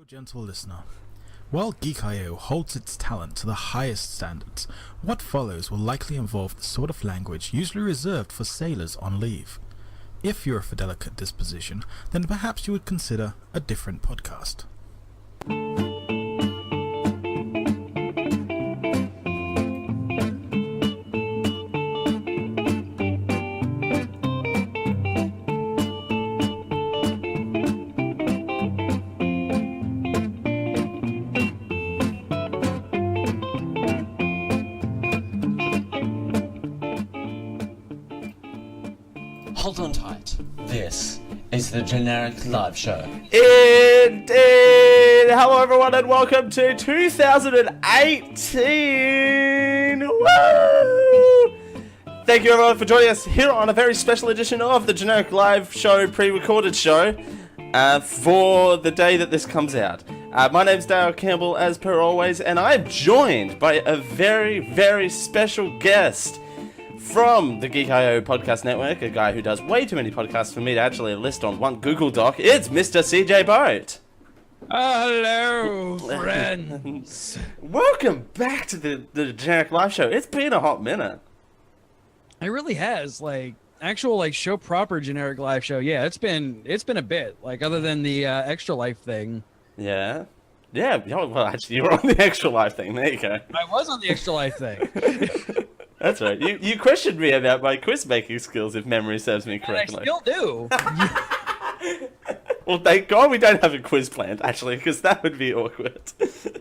gentle listener. While Geek I holds its talent to the highest standards, what follows will likely involve the sort of language usually reserved for sailors on leave. If you're of a delicate disposition, then perhaps you would consider a different podcast. Hold on tight. This is the Generic Live Show. Indeed! Hello everyone and welcome to 2018! Woo! Thank you everyone for joining us here on a very special edition of the Generic Live Show pre-recorded show for the day that this comes out. My name's Dale Campbell as per always, and I'm joined by a very, very special guest from the Geek I podcast network, a guy who does way too many podcasts for me to actually list on one Google Doc. It's Mr. CJ Boat. Hello, friends. Welcome back to the Generic Live Show. It's been a hot minute. It really has, actual show proper Generic Live Show. Yeah, it's been a bit, other than the Extra Life thing. Yeah. Yeah, well, actually, you were on the Extra Life thing. There you go. I was on the Extra Life thing. That's right. You questioned me about my quiz making skills, if memory serves me correctly. And I still do. Well, thank God we don't have a quiz planned, actually, because that would be awkward.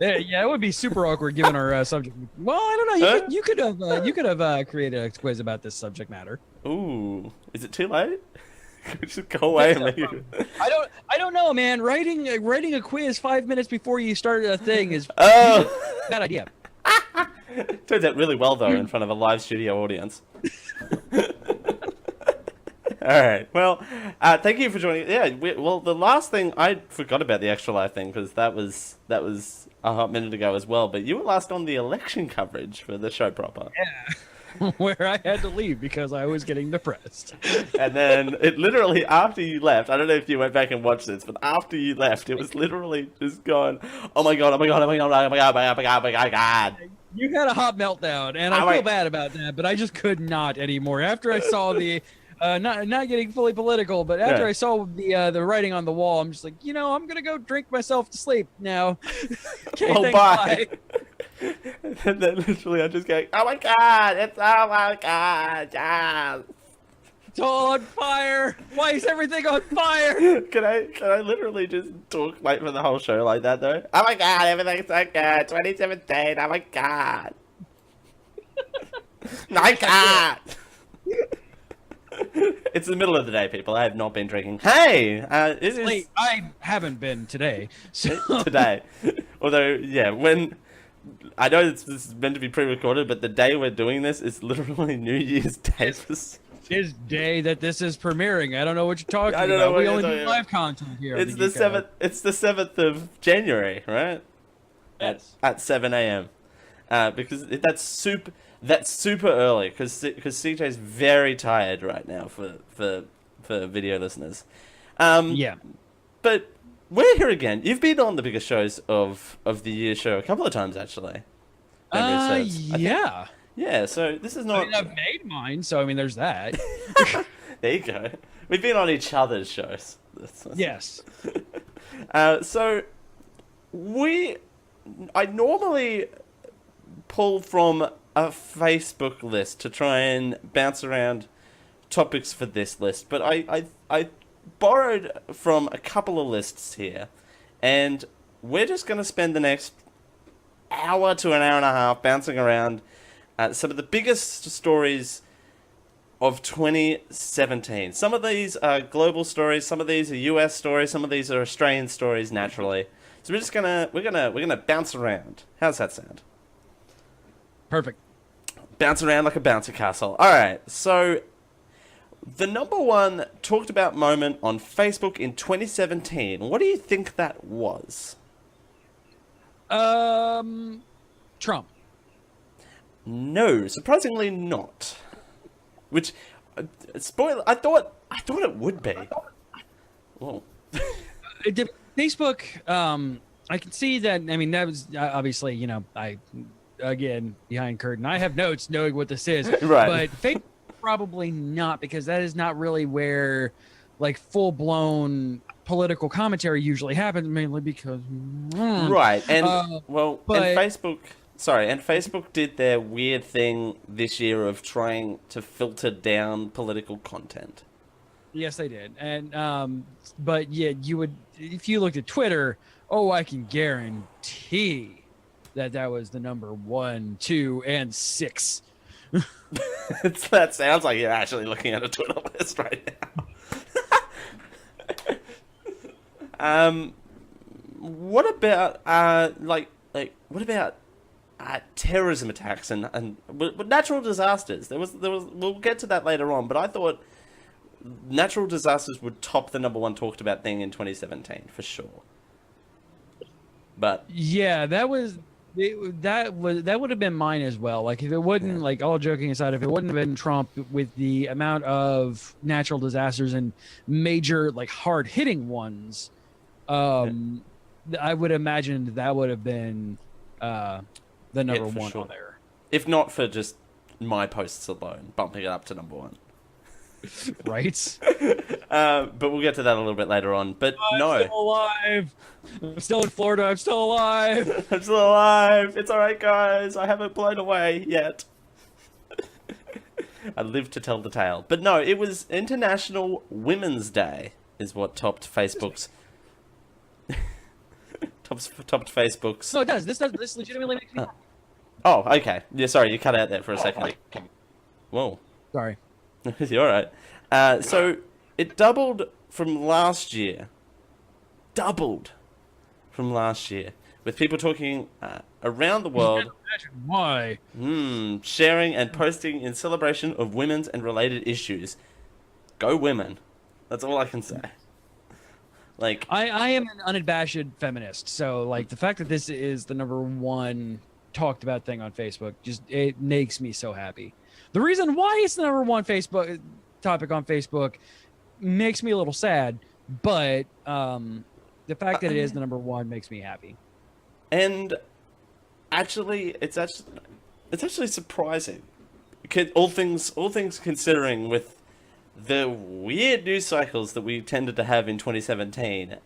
Yeah, it would be super awkward given our subject. Well, I don't know. You could have created a quiz about this subject matter. Ooh, is it too late? Could we just go away and make it? I don't know, man. Writing a quiz 5 minutes before you start a thing is Oh, a bad idea. turns out really well though in front of a live studio audience. All right. Well, thank you for joining. Yeah. Well, the last thing I forgot about the Extra Life thing because that was a hot minute ago as well. But you were last on the election coverage for the show proper. Yeah. Where I had to leave because I was getting depressed. And then it literally, after you left, I don't know if you went back and watched this, but after you left, it was literally just going, oh my God, oh my God, oh my God, oh my God, oh my God, oh my God, oh my God. You had a hot meltdown, and I feel bad about that, but I just could not anymore. After I saw the, not getting fully political, but after I saw the writing on the wall, I'm just like, I'm going to go drink myself to sleep now. Okay, Oh, thanks, bye. And then literally I'm just going, oh my God, oh my God, yeah. It's all on fire. Why is everything on fire? Can I literally just talk for the whole show like that though? Oh my God, everything's so good. 2017. Oh my God. My God. It's the middle of the day, people. I have not been drinking. Hey, this is Wait, I haven't been today. So today. Although, yeah, when I know this is meant to be pre-recorded, but the day we're doing this is literally New Year's Day. this day that this is premiering. I don't know what you're talking I don't know about. what We you're only talking do about. live content here. It's the 7th. It's the 7th of January, right? Yes. At 7 a.m. Because that's super early. Because CJ's very tired right now for video listeners. Yeah. But we're here again. You've been on the biggest shows of the year show a couple of times actually. Memory serves. I think- Yeah. Yeah. So this is not. I've made mine, so there's that. There you go. We've been on each other's shows. Yes. So I normally pull from a Facebook list to try and bounce around topics for this list, but I borrowed from a couple of lists here, and we're just going to spend the next hour to an hour and a half bouncing around some of the biggest stories of 2017. Some of these are global stories, some of these are US stories, some of these are Australian stories naturally. So we're just we're gonna bounce around. How's that sound? Perfect. Bounce around like a bouncy castle. Alright, so the number one talked about moment on Facebook in 2017. What do you think that was? Trump. No, surprisingly not. Which, spoiler, I thought it would be. Whoa. Facebook I can see that. I mean, that was obviously, again, behind curtain. I have notes knowing what this is, Right. but Facebook probably not, because that is not really where like full blown political commentary usually happens, mainly because Right. And but and Facebook did their weird thing this year of trying to filter down political content. yes, they did. And but yeah, you would, if you looked at Twitter, oh, I can guarantee that was the number 1, 2, and 6. That sounds like you're actually looking at a Twitter list right now. What about what about terrorism attacks and natural disasters? There was we'll get to that later on, but I thought natural disasters would top the number 1 talked about thing in 2017 for sure. But Yeah, that would have been mine as well. Like, if it wouldn't, like, all joking aside, if it wouldn't have been Trump with the amount of natural disasters and major, like, hard hitting ones, I would imagine that would have been the number 1 sure. on there. If not for just my posts alone, bumping it up to number 1. Right? But we'll get to that a little bit later on. But I'm still alive. I'm still in Florida. I'm still alive. I'm still alive. It's all right, guys. I haven't blown away yet. I live to tell the tale. But no, it was International Women's Day is what topped Facebook's. topped Facebook's. No, it does. This legitimately makes me. Oh, okay. Yeah, sorry, you cut out there for a second. Whoa. Sorry. You're all right. So it doubled from last year. Doubled from last year, with people talking around the world. Imagine why. Sharing and posting in celebration of women's and related issues. Go women. That's all I can say. Like, I am an unabashed feminist, so like the fact that this is the number 1 talked about thing on Facebook, it makes me so happy. The reason why it's the number 1 Facebook topic on Facebook makes me a little sad, but the fact that it is the number 1 makes me happy. And actually, it's actually surprising. All things considering, with the weird news cycles that we tended to have in 2017,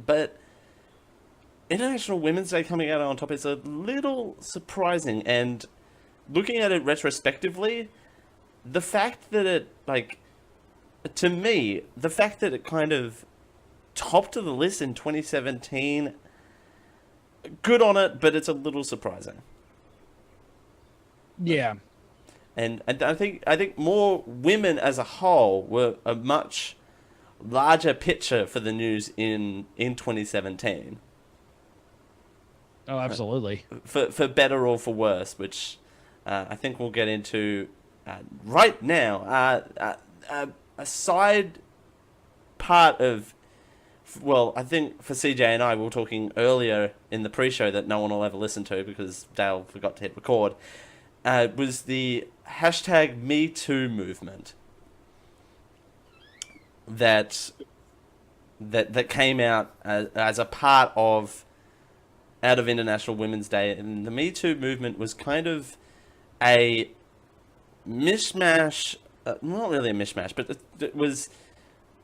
but International Women's Day coming out on top is a little surprising. And looking at it retrospectively, the fact that it, like, to me, the fact that it kind of topped of the list in 2017, good on it, but it's a little surprising. Yeah. And I think more women as a whole were a much larger picture for the news in 2017. Oh, absolutely. For better or for worse, which I think we'll get into right now. A side part of, well, I think for CJ and I, we were talking earlier in the pre-show that no one will ever listen to because Dale forgot to hit record, was the hashtag #MeToo movement that came out as a part of International Women's Day. And the #MeToo movement was kind of a mishmash, not really a mishmash, but it was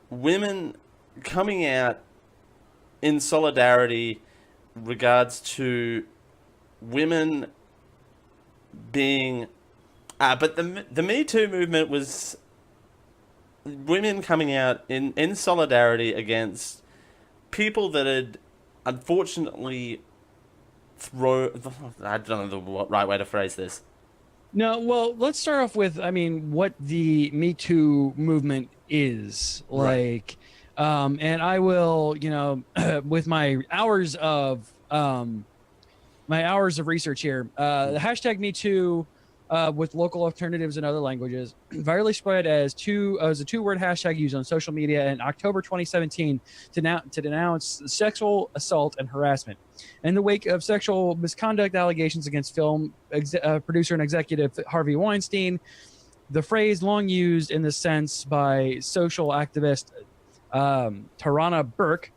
women coming out in solidarity regards to women being... but the Me Too movement was women coming out in solidarity against people that had unfortunately I don't know the right way to phrase this. No, well, let's start off with, I mean, what the Me Too movement is. Like, right. And I will, with my hours of research here, the hashtag Me Too with local alternatives in other languages virally spread as a 2-word hashtag used on social media in October 2017 to denounce sexual assault and harassment. In the wake of sexual misconduct allegations against film producer and executive Harvey Weinstein, the phrase long used in this sense by social activist Tarana Burke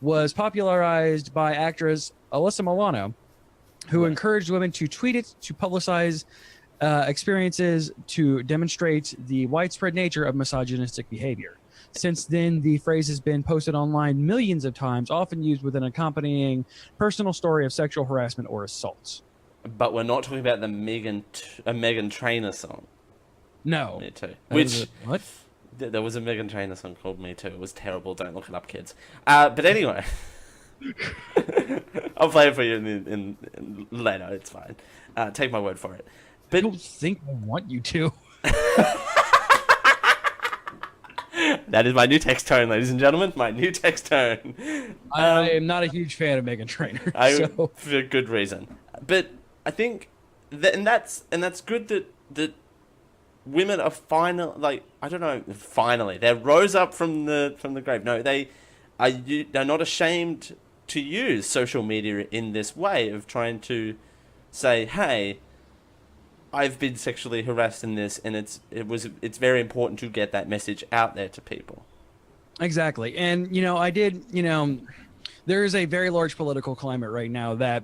was popularized by actress Alyssa Milano, who encouraged women to tweet it to publicize experiences to demonstrate the widespread nature of misogynistic behavior. Since then, the phrase has been posted online millions of times, often used with an accompanying personal story of sexual harassment or assault. But we're not talking about the Meghan Trainor song. No. Me Too. What? There was a Meghan Trainor song called Me Too. It was terrible. Don't look it up, kids. But anyway. I'll play it for you in later. It's fine. Take my word for it. But I don't think I want you to. that is my new text tone, ladies and gentlemen. My new text tone. I am not a huge fan of Meghan Trainor. For good reason. But I think that's good that women are finally they rose up from the grave. No, they're not ashamed to use social media in this way of trying to say, hey, I've been sexually harassed in this, and it's very important to get that message out there to people. Exactly. And, there is a very large political climate right now that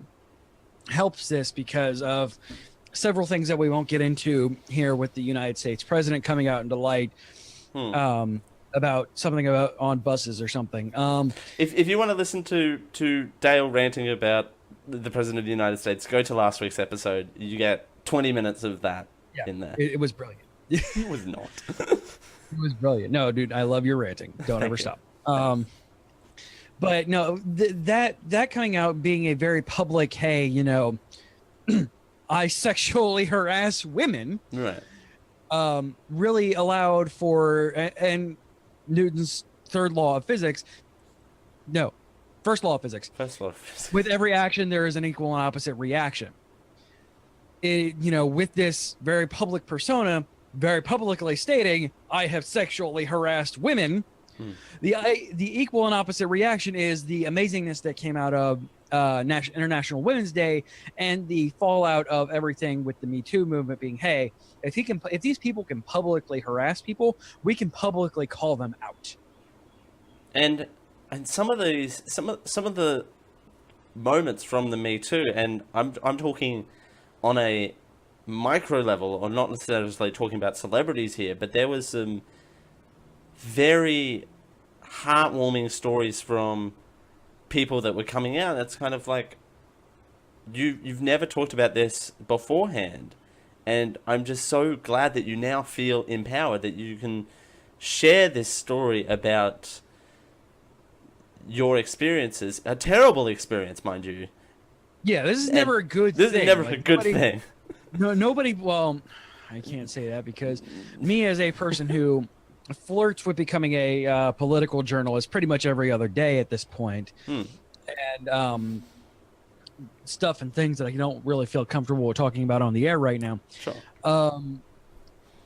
helps this because of several things that we won't get into here with the United States president coming out into light about something about on buses or something. If you want to listen to Dale ranting about the president of the United States, go to last week's episode. You get 20 minutes of that in there. It was brilliant. It was not. It was brilliant. No, dude, I love your ranting. Don't ever stop. But no, that coming out being a very public, hey, I sexually harass women, right? Really allowed for and Newton's third law of physics. No, first law of physics. First law of physics. With every action, there is an equal and opposite reaction. With this very public persona, very publicly stating, I have sexually harassed women. The equal and opposite reaction is the amazingness that came out of International Women's Day and the fallout of everything with the Me Too movement being, hey, if these people can publicly harass people, we can publicly call them out. And some of the moments from the Me Too, and I'm talking on a micro level, or not necessarily talking about celebrities here, but there was some very heartwarming stories from people that were coming out. That's kind of like, you've never talked about this beforehand, and I'm just so glad that you now feel empowered that you can share this story about your experiences, a terrible experience, mind you. Yeah, this is never a good thing. This is never a good thing. No, nobody. Well, I can't say that because me as a person who flirts with becoming a political journalist pretty much every other day at this point, and stuff and things that I don't really feel comfortable with talking about on the air right now. Sure.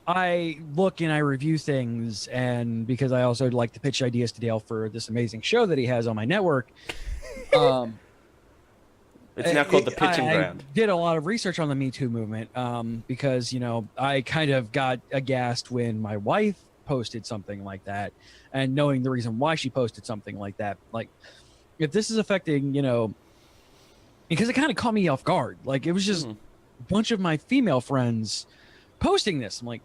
I look and I review things, and because I also like to pitch ideas to Dale for this amazing show that he has on my network. It's now called the Pitching Ground. I did a lot of research on the Me Too movement because, I kind of got aghast when my wife posted something like that, and knowing the reason why she posted something like that. Like, if this is affecting, because it kind of caught me off guard. Like, it was just a bunch of my female friends posting this. I'm like,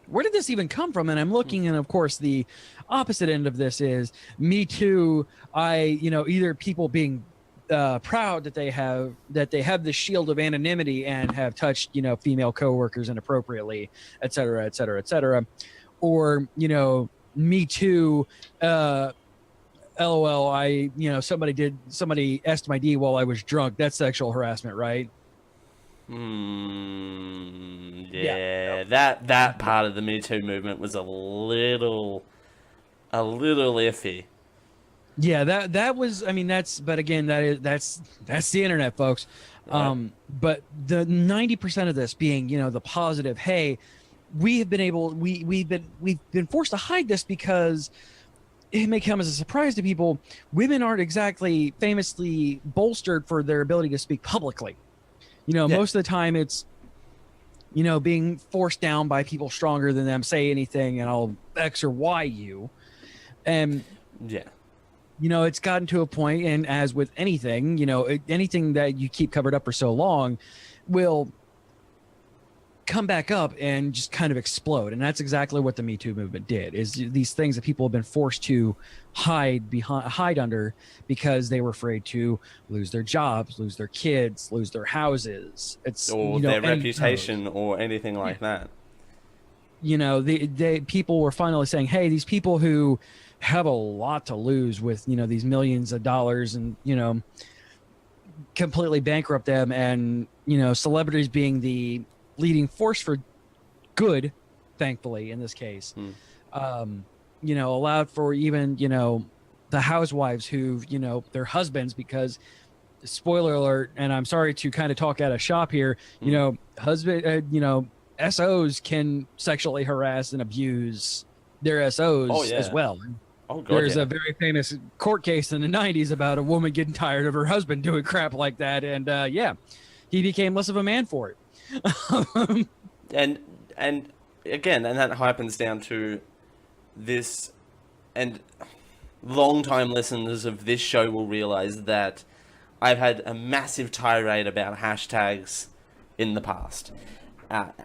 where did this even come from? And I'm looking, and of course, the opposite end of this is Me Too. Either people being proud that they have the shield of anonymity and have touched female coworkers inappropriately, et cetera, et cetera, et cetera, or Me Too. LOL. Somebody asked my D while I was drunk. That's sexual harassment, right? Yeah. That part of the Me Too movement was a little iffy. Yeah, that was. I mean, that's the internet, folks. Right. But the 90% of this being, the positive. Hey, we've been forced to hide this because it may come as a surprise to people. Women aren't exactly famously bolstered for their ability to speak publicly. Most of the time it's, being forced down by people stronger than them. Say anything and I'll X or Y you. And yeah. it's gotten to a point, and as with anything, anything that you keep covered up for so long will come back up and just kind of explode. And that's exactly what the Me Too movement did, is these things that people have been forced to hide under because they were afraid to lose their jobs, lose their kids, lose their houses. Or their reputation or anything like that. The people were finally saying, hey, these people who have a lot to lose with, these millions of dollars and, completely bankrupt them, and, celebrities being the leading force for good, thankfully, in this case, allowed for even, the housewives who, their husbands, because spoiler alert, and I'm sorry to kind of talk out of shop here, SOs can sexually harass and abuse their SOs as well. Oh, God, There's a very famous court case in the 90s about a woman getting tired of her husband doing crap like that. And he became less of a man for it. and again, and that happens down to this, and long-time listeners of this show will realize that I've had a massive tirade about hashtags in the past. About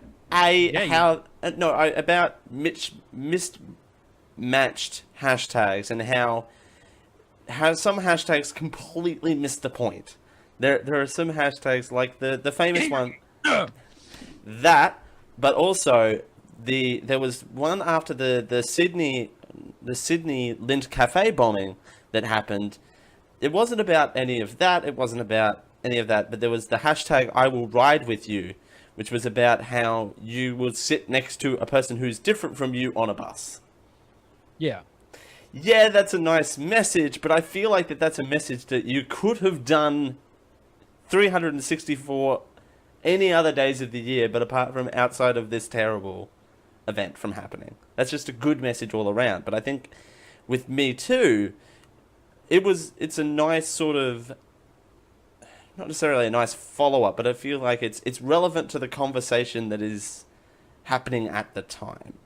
mismatched hashtags, and how some hashtags completely miss the point. There are some hashtags like the famous one that, but also there was one after the Sydney Lint Cafe bombing that happened. It wasn't about any of that. But there was the hashtag I will ride with you, which was about how you would sit next to a person who's different from you on a bus. Yeah. Yeah, that's a nice message, but I feel like that's a message that you could have done 364 any other days of the year, but apart from outside of this terrible event from happening. That's just a good message all around. But I think with Me Too, it's a nice sort of, not necessarily a nice follow-up, but I feel like it's relevant to the conversation that is happening at the time.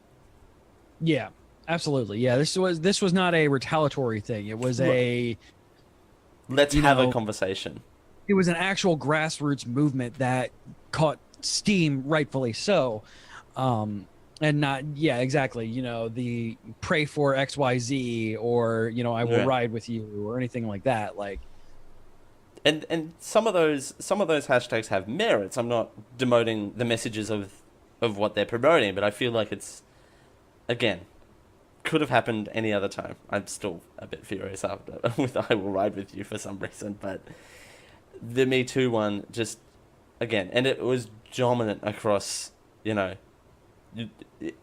Yeah, absolutely. Yeah, this was not a retaliatory thing. It was let's have a conversation. It was an actual grassroots movement that caught steam, rightfully so. And not, yeah, exactly, the pray for XYZ or, I will ride with you or anything like that. Like, and some of those hashtags have merits. I'm not demoting the messages of what they're promoting, but I feel like it's, again, could have happened any other time. I'm still a bit furious after with I will ride with you for some reason, but the Me Too one, just, again, and it was dominant across,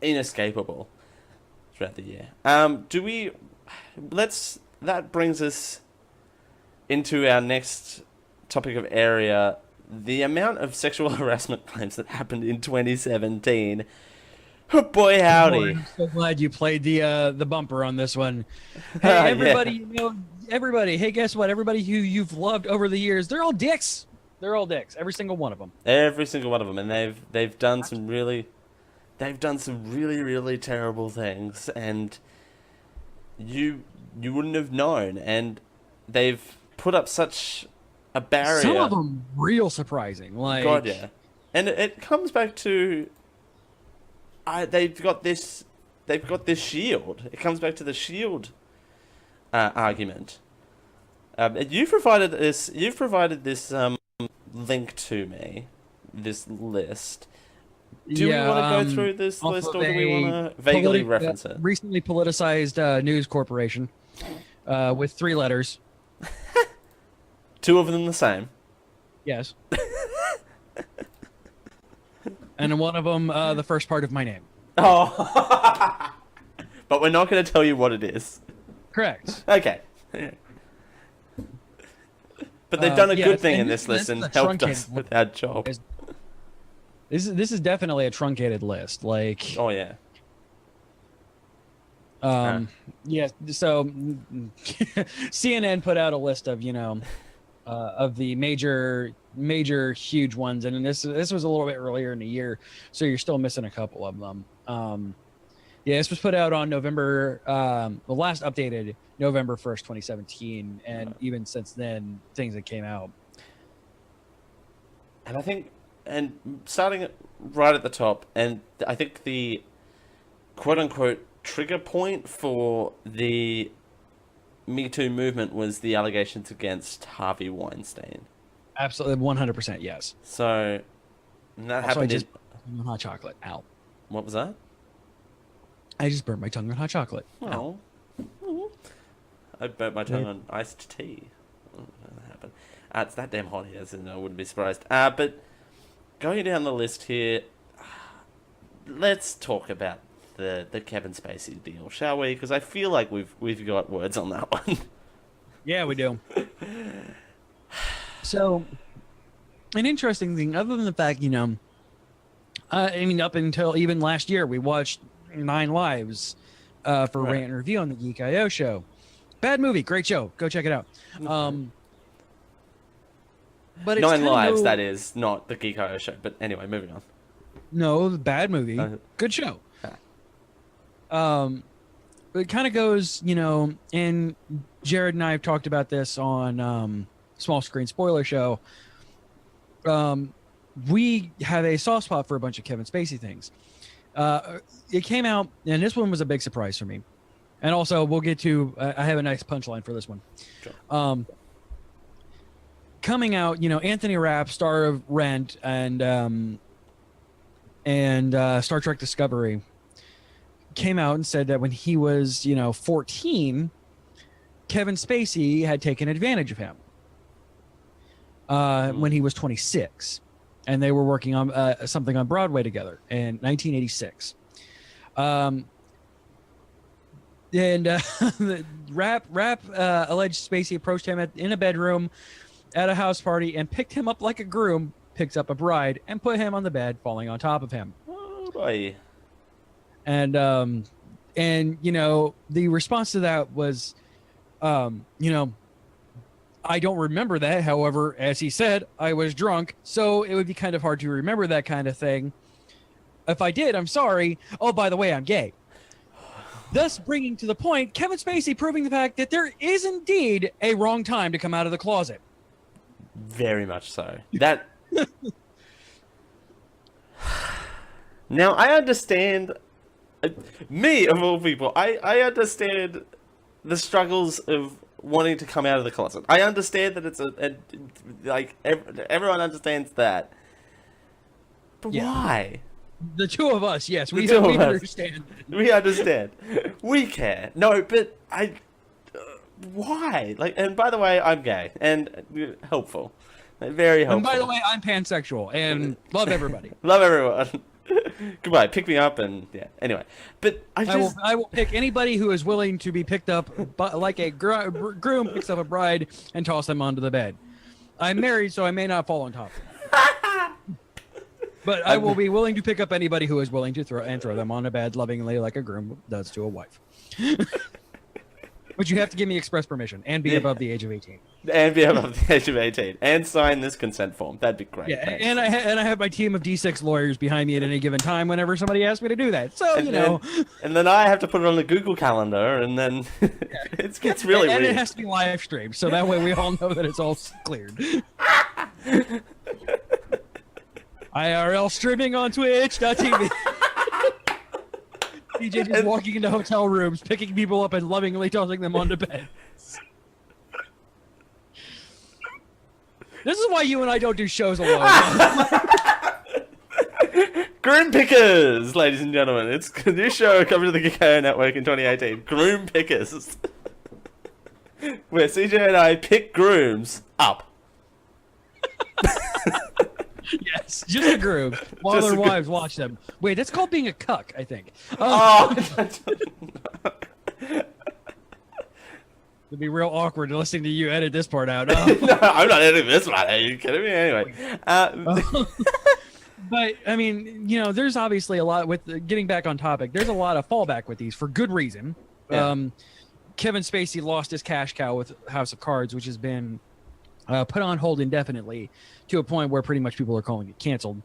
inescapable throughout the year. That brings us into our next topic of area, the amount of sexual harassment claims that happened in 2017. Oh boy, howdy! I'm so glad you played the bumper on this one. Hey, everybody, everybody. Hey, guess what? Everybody who you've loved over the years, they're all dicks. They're all dicks. Every single one of them. Every single one of them, and they've done some really really terrible things, and you wouldn't have known, and they've put up such a barrier. Some of them real surprising. Like, God, yeah, and it comes back to. They've got this shield. It comes back to the shield argument. You've provided this link to me, this list. Do we want to go through this list, or do we want to vaguely reference it? Recently politicized news corporation with 3 letters. 2 of them the same. Yes. And one of them, the first part of my name. Oh. But we're not going to tell you what it is. Correct. Okay. But they've done a good thing in this list and helped us with our job. This is definitely a truncated list. Like. Oh yeah. Yeah. So CNN put out a list of of the major huge ones, and this was a little bit earlier in the year, so you're still missing a couple of them. Yeah, this was put out on November, the last updated November 1st, 2017. And even since then, things that came out. And I think, and starting right at the top, and I think the quote-unquote trigger point for the Me Too movement was the allegations against Harvey Weinstein. Absolutely, 100% yes. So, that Also, happened I just burned hot chocolate. Ow. What was that? I just burnt my tongue on hot chocolate. Ow. Oh. I burnt my tongue on iced tea. Oh, that happened. It's that damn hot here, so I wouldn't be surprised. But going down the list here, let's talk about the Kevin Spacey deal, shall we? Because I feel like we've got words on that one. Yeah, we do. So, an interesting thing, other than the fact, I mean, up until even last year, we watched 9 Lives for Rant and Review on the Geek I show. Bad movie, great show. Go check it out. But it's 9 Lives, that is, not the Geek I show. But anyway, moving on. No, bad movie, good show. It kind of goes, and Jared and I have talked about this on Small Screen Spoiler Show. We have a soft spot for a bunch of Kevin Spacey things. It came out, and this one was a big surprise for me. And also, we'll get to, I have a nice punchline for this one. Sure. Coming out, Anthony Rapp, star of Rent and Star Trek Discovery, came out and said that when he was, 14, Kevin Spacey had taken advantage of him when he was 26. And they were working on something on Broadway together in 1986. Rapp alleged Spacey approached him in a bedroom at a house party and picked him up like a groom picks up a bride and put him on the bed, falling on top of him. Oh boy. And the response to that was, I don't remember that. However, as he said, I was drunk, so it would be kind of hard to remember that kind of thing. If I did, I'm sorry. Oh, by the way, I'm gay. Thus bringing to the point, Kevin Spacey proving the fact that there is indeed a wrong time to come out of the closet. Very much so. That. Now, I understand. Me, of all people, I understand the struggles of wanting to come out of the closet. I understand that it's everyone understands that. But why? The two of us, yes, we understand. We understand. We care. No, but why? And by the way, I'm gay and helpful, very helpful. And by the way, I'm pansexual and love everybody. Love everyone. Goodbye. Pick me up and yeah. Anyway, but I will pick anybody who is willing to be picked up, like a groom picks up a bride and toss them onto the bed. I'm married, so I may not fall on top. But I will be willing to pick up anybody who is willing to throw them on a bed lovingly, like a groom does to a wife. But you have to give me express permission and be above the age of 18. And be above the age of 18 and sign this consent form. That'd be great. Yeah, and I have my team of D6 lawyers behind me at any given time whenever somebody asks me to do that. So and then I have to put it on the Google Calendar, and then it gets really weird. And it has to be live streamed, so that way we all know that it's all cleared. IRL streaming on Twitch.tv. DJ just walking into hotel rooms, picking people up and lovingly tossing them onto bed. This is why you and I don't do shows alone. Groom Pickers, ladies and gentlemen. It's a new show coming to the Geek I Network in 2018. Groom Pickers. Where CJ and I pick grooms up. Yes, just the grooms, while their wives watch them. Wait, that's called being a cuck, I think. It'd be real awkward listening to you edit this part out. No, I'm not editing this one. Are you kidding me? Anyway. But, I mean, there's obviously a lot with getting back on topic. There's a lot of fallback with these for good reason. Yeah. Kevin Spacey lost his cash cow with House of Cards, which has been put on hold indefinitely to a point where pretty much people are calling it canceled.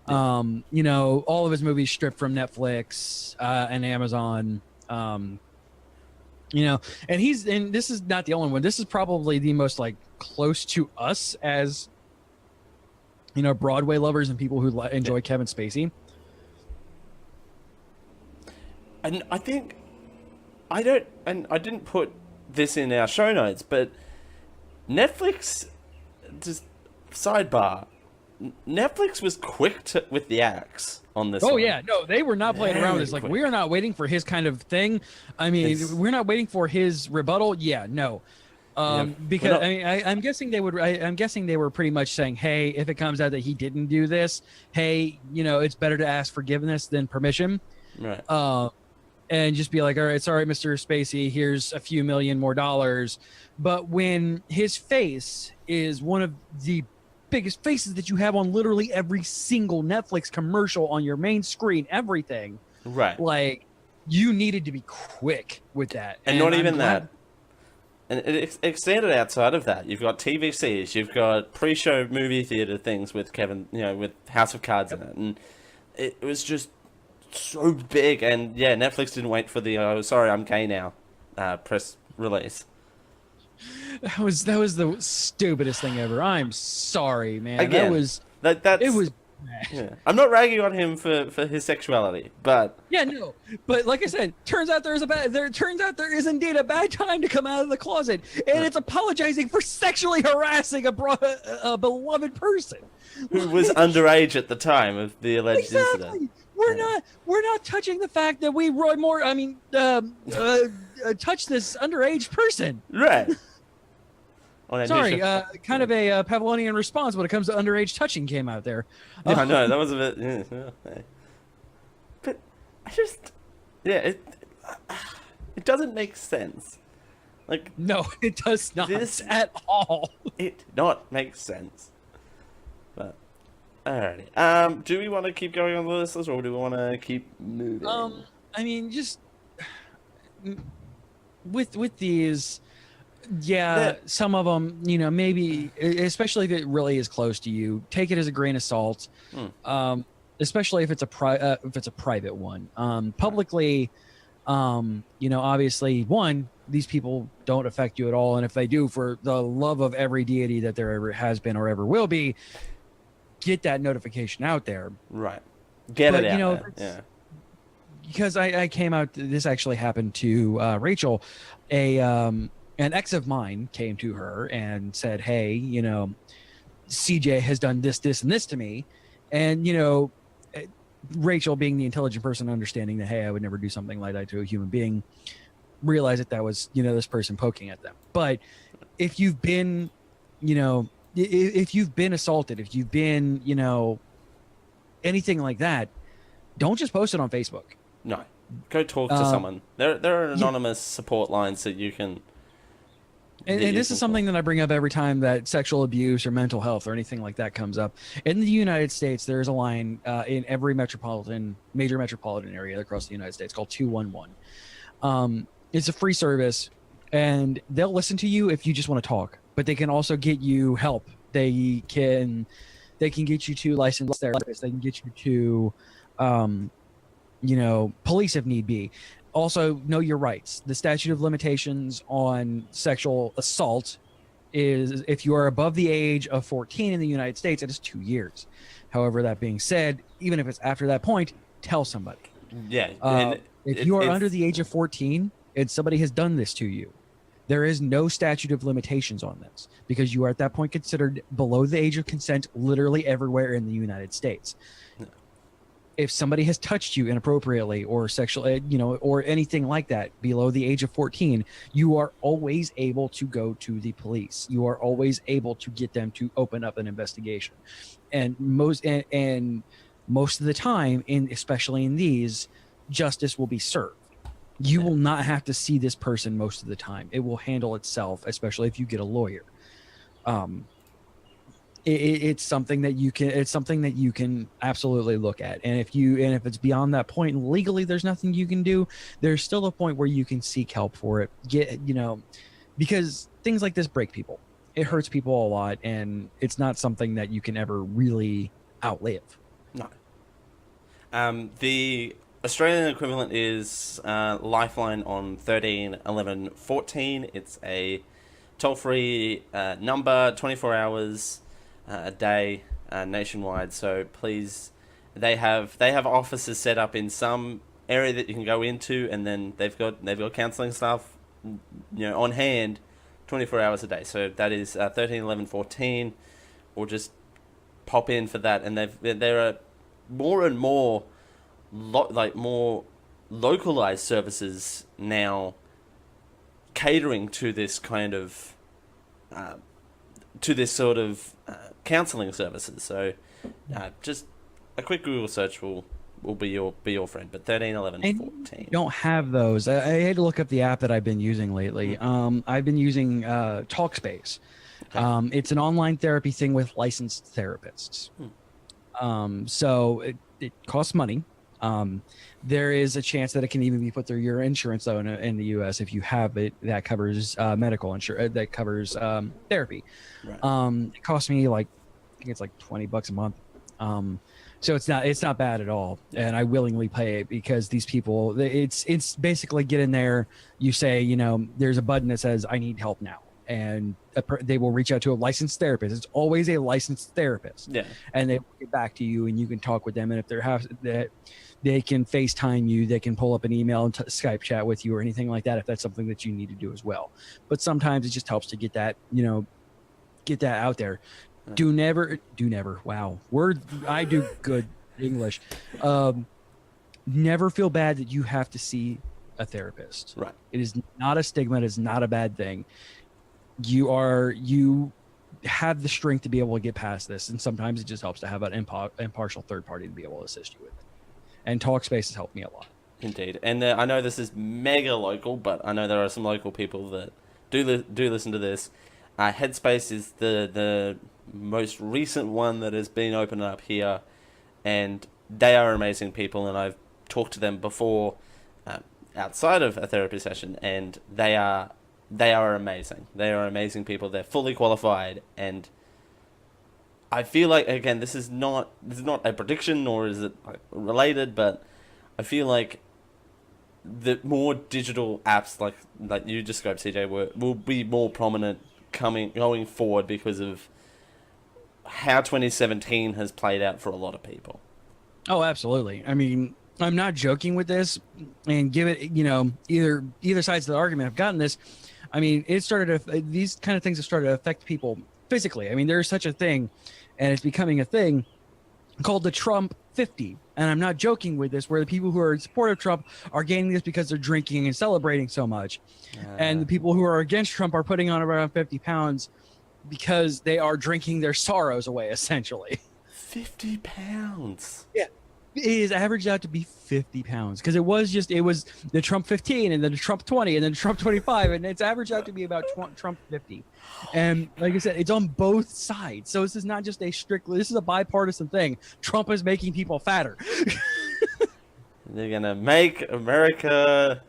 You know, all of his movies stripped from Netflix and Amazon. You know, and this is not the only one. This is probably the most like close to us as, you know, Broadway lovers and people who enjoy Kevin Spacey. And I think I didn't put this in our show notes, but Netflix, just sidebar, Netflix was quick with the axe on this. Oh yeah, no, they were not playing around with this. Like, we are not waiting for his kind of thing. I mean, we're not waiting for his rebuttal. Yeah, no. Because I mean, I'm guessing they would. I'm guessing they were pretty much saying, "Hey, if it comes out that he didn't do this, hey, you know, it's better to ask forgiveness than permission." Right. And just be like, "All right, sorry, Mr. Spacey. Here's a few million more dollars." But when his face is one of the biggest faces that you have on literally every single Netflix commercial on your main screen, everything, right? Like, you needed to be quick with that, and not even that. And it extended outside of that. You've got TVCs, you've got pre-show movie theater things with Kevin, you know, with House of Cards in it, and it was just so big. And yeah, Netflix didn't wait for the "oh, sorry, I'm gay now" press release. That was the stupidest thing ever. I'm sorry, man. Again, it was. Yeah. I'm not ragging on him for his sexuality, but yeah, no. But like I said, turns out there is indeed a bad time to come out of the closet, and it's apologizing for sexually harassing a beloved person who was underage at the time of the alleged incident. We're not touching the fact that we touched this underage person. Right. Sorry, kind of a Pavlovian response when it comes to underage touching came out there. Yeah, I know, that was a bit... Yeah. But I just... Yeah, it doesn't make sense. Like, no, it does not at all. It did not make sense. But, alrighty. Do we want to keep going on the list, or do we want to keep moving? I mean, just... With these... Yeah, some of them, you know, maybe, especially if it really is close to you, take it as a grain of salt. Especially if it's a private one. Publicly, you know, obviously, these people don't affect you at all, and if they do, for the love of every deity that there ever has been or ever will be, get that notification out there. Right. Get it out there. Yeah. Because I came out. This actually happened to Rachel. An ex of mine came to her and said, "Hey, you know, CJ has done this, this, and this to me." And, you know, Rachel, being the intelligent person, understanding that, hey, I would never do something like that to a human being, realized that was, you know, this person poking at them. But if you've been, you know, if you've been assaulted, if you've been, you know, anything like that, don't just post it on Facebook. No. Go talk to someone. There are anonymous support lines that you can... And this is something that I bring up every time that sexual abuse or mental health or anything like that comes up. In the United States, there's a line in every major metropolitan area across the United States called 211. It's a free service, and they'll listen to you if you just want to talk. But they can also get you help. They can get you to licensed therapists. They can get you to, you know, police if need be. Also, know your rights. The statute of limitations on sexual assault is, if you are above the age of 14 in the United States, it is 2 years. However, that being said, even if it's after that point, tell somebody. Yeah. If you are under the age of 14 and somebody has done this to you, there is no statute of limitations on this, because you are at that point considered below the age of consent literally everywhere in the United States. If somebody has touched you inappropriately or sexually, you know, or anything like that below the age of 14, you are always able to go to the police. You are always able to get them to open up an investigation. And most of the time, especially in these, justice will be served. You will not have to see this person most of the time. It will handle itself, especially if you get a lawyer. It's something that you can absolutely look at. And if it's beyond that point legally, there's nothing you can do. There's still a point where you can seek help for it. Because things like this break people. It hurts people a lot, and it's not something that you can ever really outlive. No. The Australian equivalent is Lifeline on 13 11 14. It's a toll-free number, 24 hours a day, nationwide. So please, they have offices set up in some area that you can go into, and then they've got counselling staff, on hand, 24 hours a day. So that is 13 11 14, or just pop in for that. And there are more and more more localized services now catering to this kind of to this sort of counseling services. So just a quick Google search will be your friend. But 13 11 14 don't have those. I had to look up the app that I've been using lately. I've been using Talkspace. Okay. It's an online therapy thing with licensed therapists. So it costs money. There is a chance that it can even be put through your insurance, though, in the U.S. If you have it, that covers medical insurance, that covers therapy. Right. It costs me I think it's like $20 a month. So it's not bad at all, and I willingly pay it because these people, it's basically get in there. You say, there's a button that says I need help now, and they will reach out to a licensed therapist. It's always a licensed therapist. Yeah. And they will get back to you, and you can talk with them. And if they can FaceTime you, they can pull up an email and Skype chat with you or anything like that, if that's something that you need to do as well. But sometimes it just helps to get that, get that out there. Do never. Wow. I do good English. Never feel bad that you have to see a therapist. Right. It is not a stigma. It is not a bad thing. You have the strength to be able to get past this, and sometimes it just helps to have an impartial third party to be able to assist you with it. And Talkspace has helped me a lot. Indeed, and I know this is mega local, but I know there are some local people that do listen to this. Headspace is the most recent one that has been opened up here, and they are amazing people, and I've talked to them before outside of a therapy session, and they are amazing. They are amazing people. They're fully qualified, and I feel like, again, this is not a prediction, nor is it related, but I feel like the more digital apps like you described, CJ, will be more prominent going forward because of how 2017 has played out for a lot of people. Oh, absolutely. I mean, I'm not joking with this, and give it, either sides of the argument have gotten this. I mean, these kind of things have started to affect people physically. I mean, there's such a thing, and it's becoming a thing called the Trump 50. And I'm not joking with this, where the people who are in support of Trump are gaining this because they're drinking and celebrating so much. And the people who are against Trump are putting on around 50 pounds because they are drinking their sorrows away, essentially. 50 pounds? Yeah. It is averaged out to be 50 pounds because it was the Trump 15 and then the Trump 20 and then the Trump 25, and it's averaged out to be about Trump 50. And like I said, it's on both sides. So this is not just this is a bipartisan thing. Trump is making people fatter. They're going to make America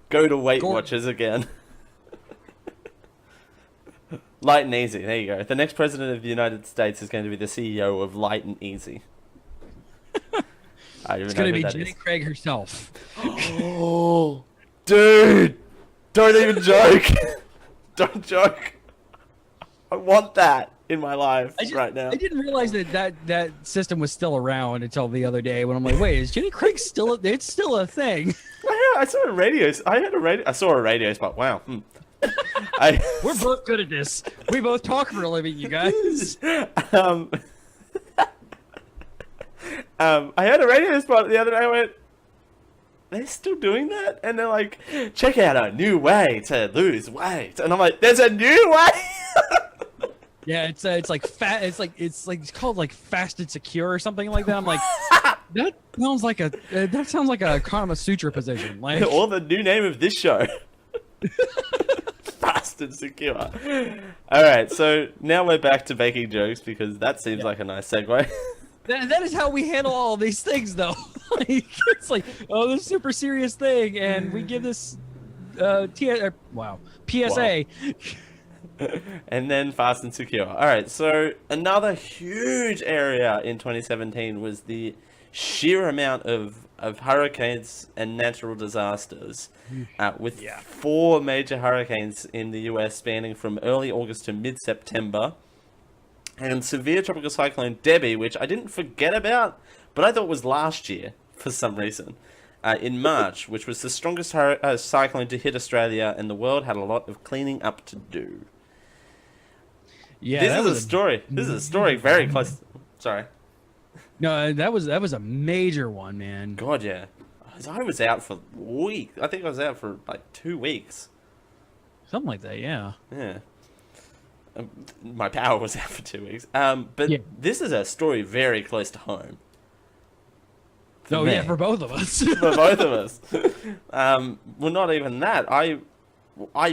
go to Weight Watchers again. Light and Easy. There you go. The next president of the United States is going to be the CEO of Light and Easy. It's going to be Jenny Craig herself. Oh, dude. Don't even joke. Don't joke. I want that in my life right now. I didn't realize that system was still around until the other day when I'm like, wait, is Jenny Craig still? It's still a thing. I saw a radio. I saw a radio spot. Wow. We're both good at this. We both talk for a living, you guys. I heard a radio spot the other day. I went, they're still doing that? And they're like, check out a new way to lose weight. And I'm like, there's a new way? Yeah, it's like fat. It's called like Fast and Secure or something like that. I'm like, that sounds like a Kama Sutra position. Like, or the new name of this show. Fast and Secure. All right, so now we're back to making jokes because that seems like a nice segue. That is how we handle all these things, though. It's like, oh, this super serious thing, and we give this PSA. Wow. And then fast and secure. All right, so another huge area in 2017 was the sheer amount of hurricanes and natural disasters, with 4 major hurricanes in the US spanning from early August to mid-September, and severe tropical cyclone Debbie, which I didn't forget about, but I thought was last year for some reason, in March, which was the strongest cyclone to hit Australia, and the world had a lot of cleaning up to do. Yeah, This is a story. This is a story very close. Sorry. No, that was a major one, man. God, yeah. I was out for weeks. I think I was out for like 2 weeks. Something like that, yeah. Yeah. My power was out for 2 weeks. But this is a story very close to home. Oh, yeah, for both of us. For both of us. Well, not even that. I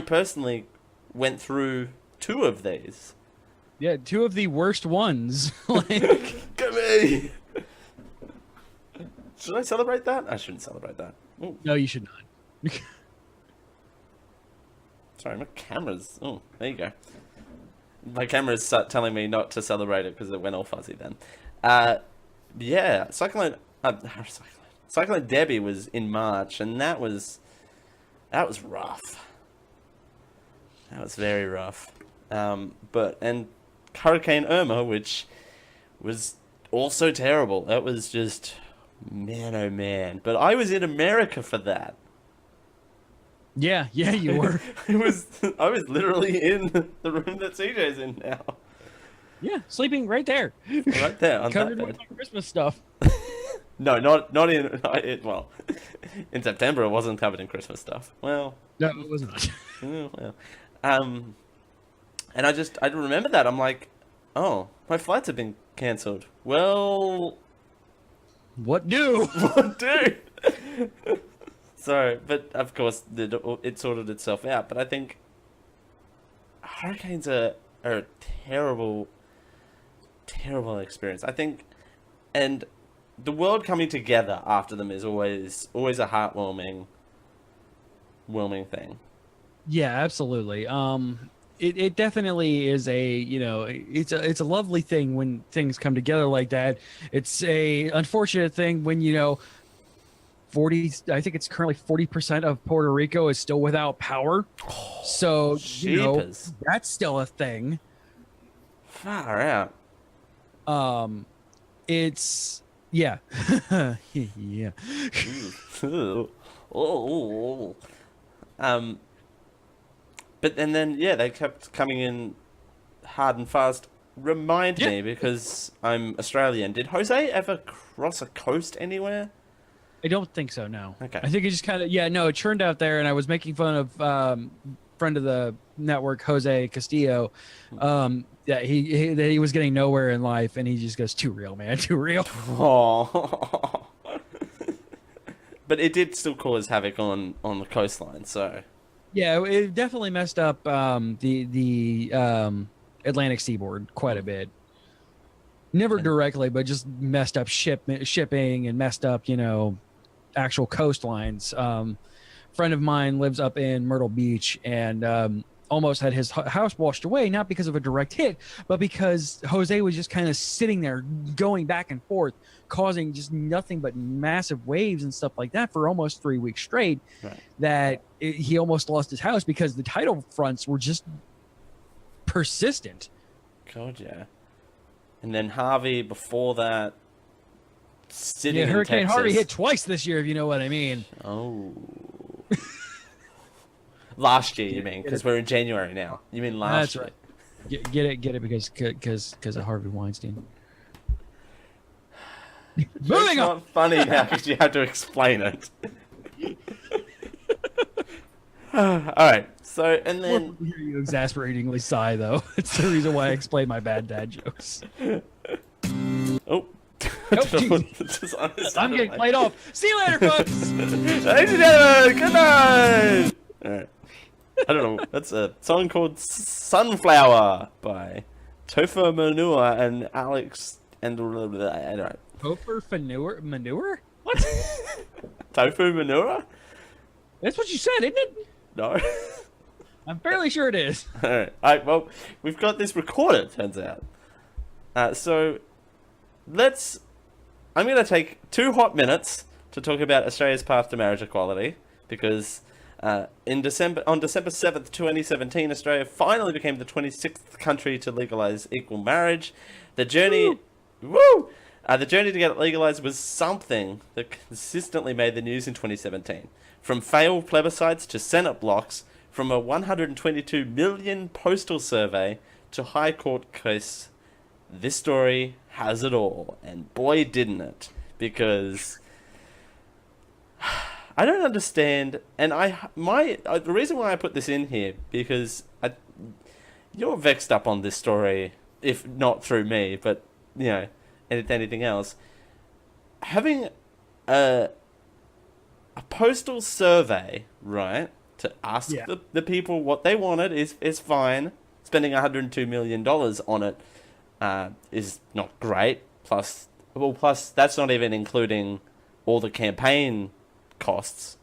personally went through 2 of these. Yeah, 2 of the worst ones. Like, Come me. Should I celebrate that? I shouldn't celebrate that. Ooh. No, you should not. Sorry, my camera's... Oh, there you go. My camera's telling me not to celebrate it because it went all fuzzy then. Yeah, Cyclone Debbie was in March, and that was rough. That was very rough. And Hurricane Irma, which was also terrible. That was just, man, oh man. But I was in America for that. Yeah, you were. I was literally in the room that CJ's in now. Yeah, sleeping right there. Right there on Covered that with bed. my Christmas stuff. No, not in. Well, in September it wasn't covered in Christmas stuff. Well, No, it was not. well, and I remember that. I'm like, oh, my flights have been cancelled. Well, What do? what do? So, but of course, it sorted itself out. But I think hurricanes are a terrible, terrible experience. I think, and the world coming together after them is always a heartwarming thing. Yeah, absolutely. It definitely is it's a lovely thing when things come together like that. It's a unfortunate thing when, 40, I think it's currently 40% of Puerto Rico is still without power. So, Jeepers. that's still a thing. Far out. It's, yeah. Yeah. Oh. But and then they kept coming in hard and fast. Remind me, because I'm Australian. Did Jose ever cross a coast anywhere? I don't think so, no. Okay. I think it just kind of, it churned out there, and I was making fun of friend of the network, Jose Castillo, that he was getting nowhere in life, and he just goes, too real, man, too real. Oh. But it did still cause havoc on the coastline, so... Yeah, it definitely messed up the Atlantic seaboard quite a bit. Never directly, but just messed up shipping and messed up, actual coastlines. Friend of mine lives up in Myrtle Beach and almost had his house washed away, not because of a direct hit, but because Jose was just kind of sitting there going back and forth, causing just nothing but massive waves and stuff like that for almost 3 weeks straight. Right. That he almost lost his house because the tidal fronts were just persistent. God, yeah. And then Harvey before that, sitting in Hurricane Texas. Harvey hit twice this year, if you know what I mean. Oh. Last year, you mean? Because we're in January now. You mean last year? That's right. Get it because of Harvey Weinstein. It's Moving on. not funny now because you have to explain it. All right. So, and then... We'll hear you exasperatingly sigh, though. It's the reason why I explain my bad dad jokes. Oh. Nope, I'm getting played off. See you later, folks. Ladies and gentlemen, good night. All right. I don't know. That's a song called Sunflower by Topher Manure and Alex and... I don't know. Topher manure? What? Tofu Manure? That's what you said, isn't it? No. I'm fairly sure it is. All right. Well, we've got this recorded, turns out. So I'm going to take 2 hot minutes to talk about Australia's path to marriage equality, because on December 7th, 2017, Australia finally became the 26th country to legalize equal marriage. The journey, the journey to get it legalized was something that consistently made the news in 2017. From failed plebiscites to Senate blocks, from a 122 million postal survey to High Court case, this story has it all, and boy didn't it, because I don't understand, and the reason why I put this in here, because you're vexed up on this story, if not through me, but, anything else. Having a postal survey, right, to ask the people what they wanted is fine. Spending $102 million on it is not great. Plus that's not even including all the campaign costs.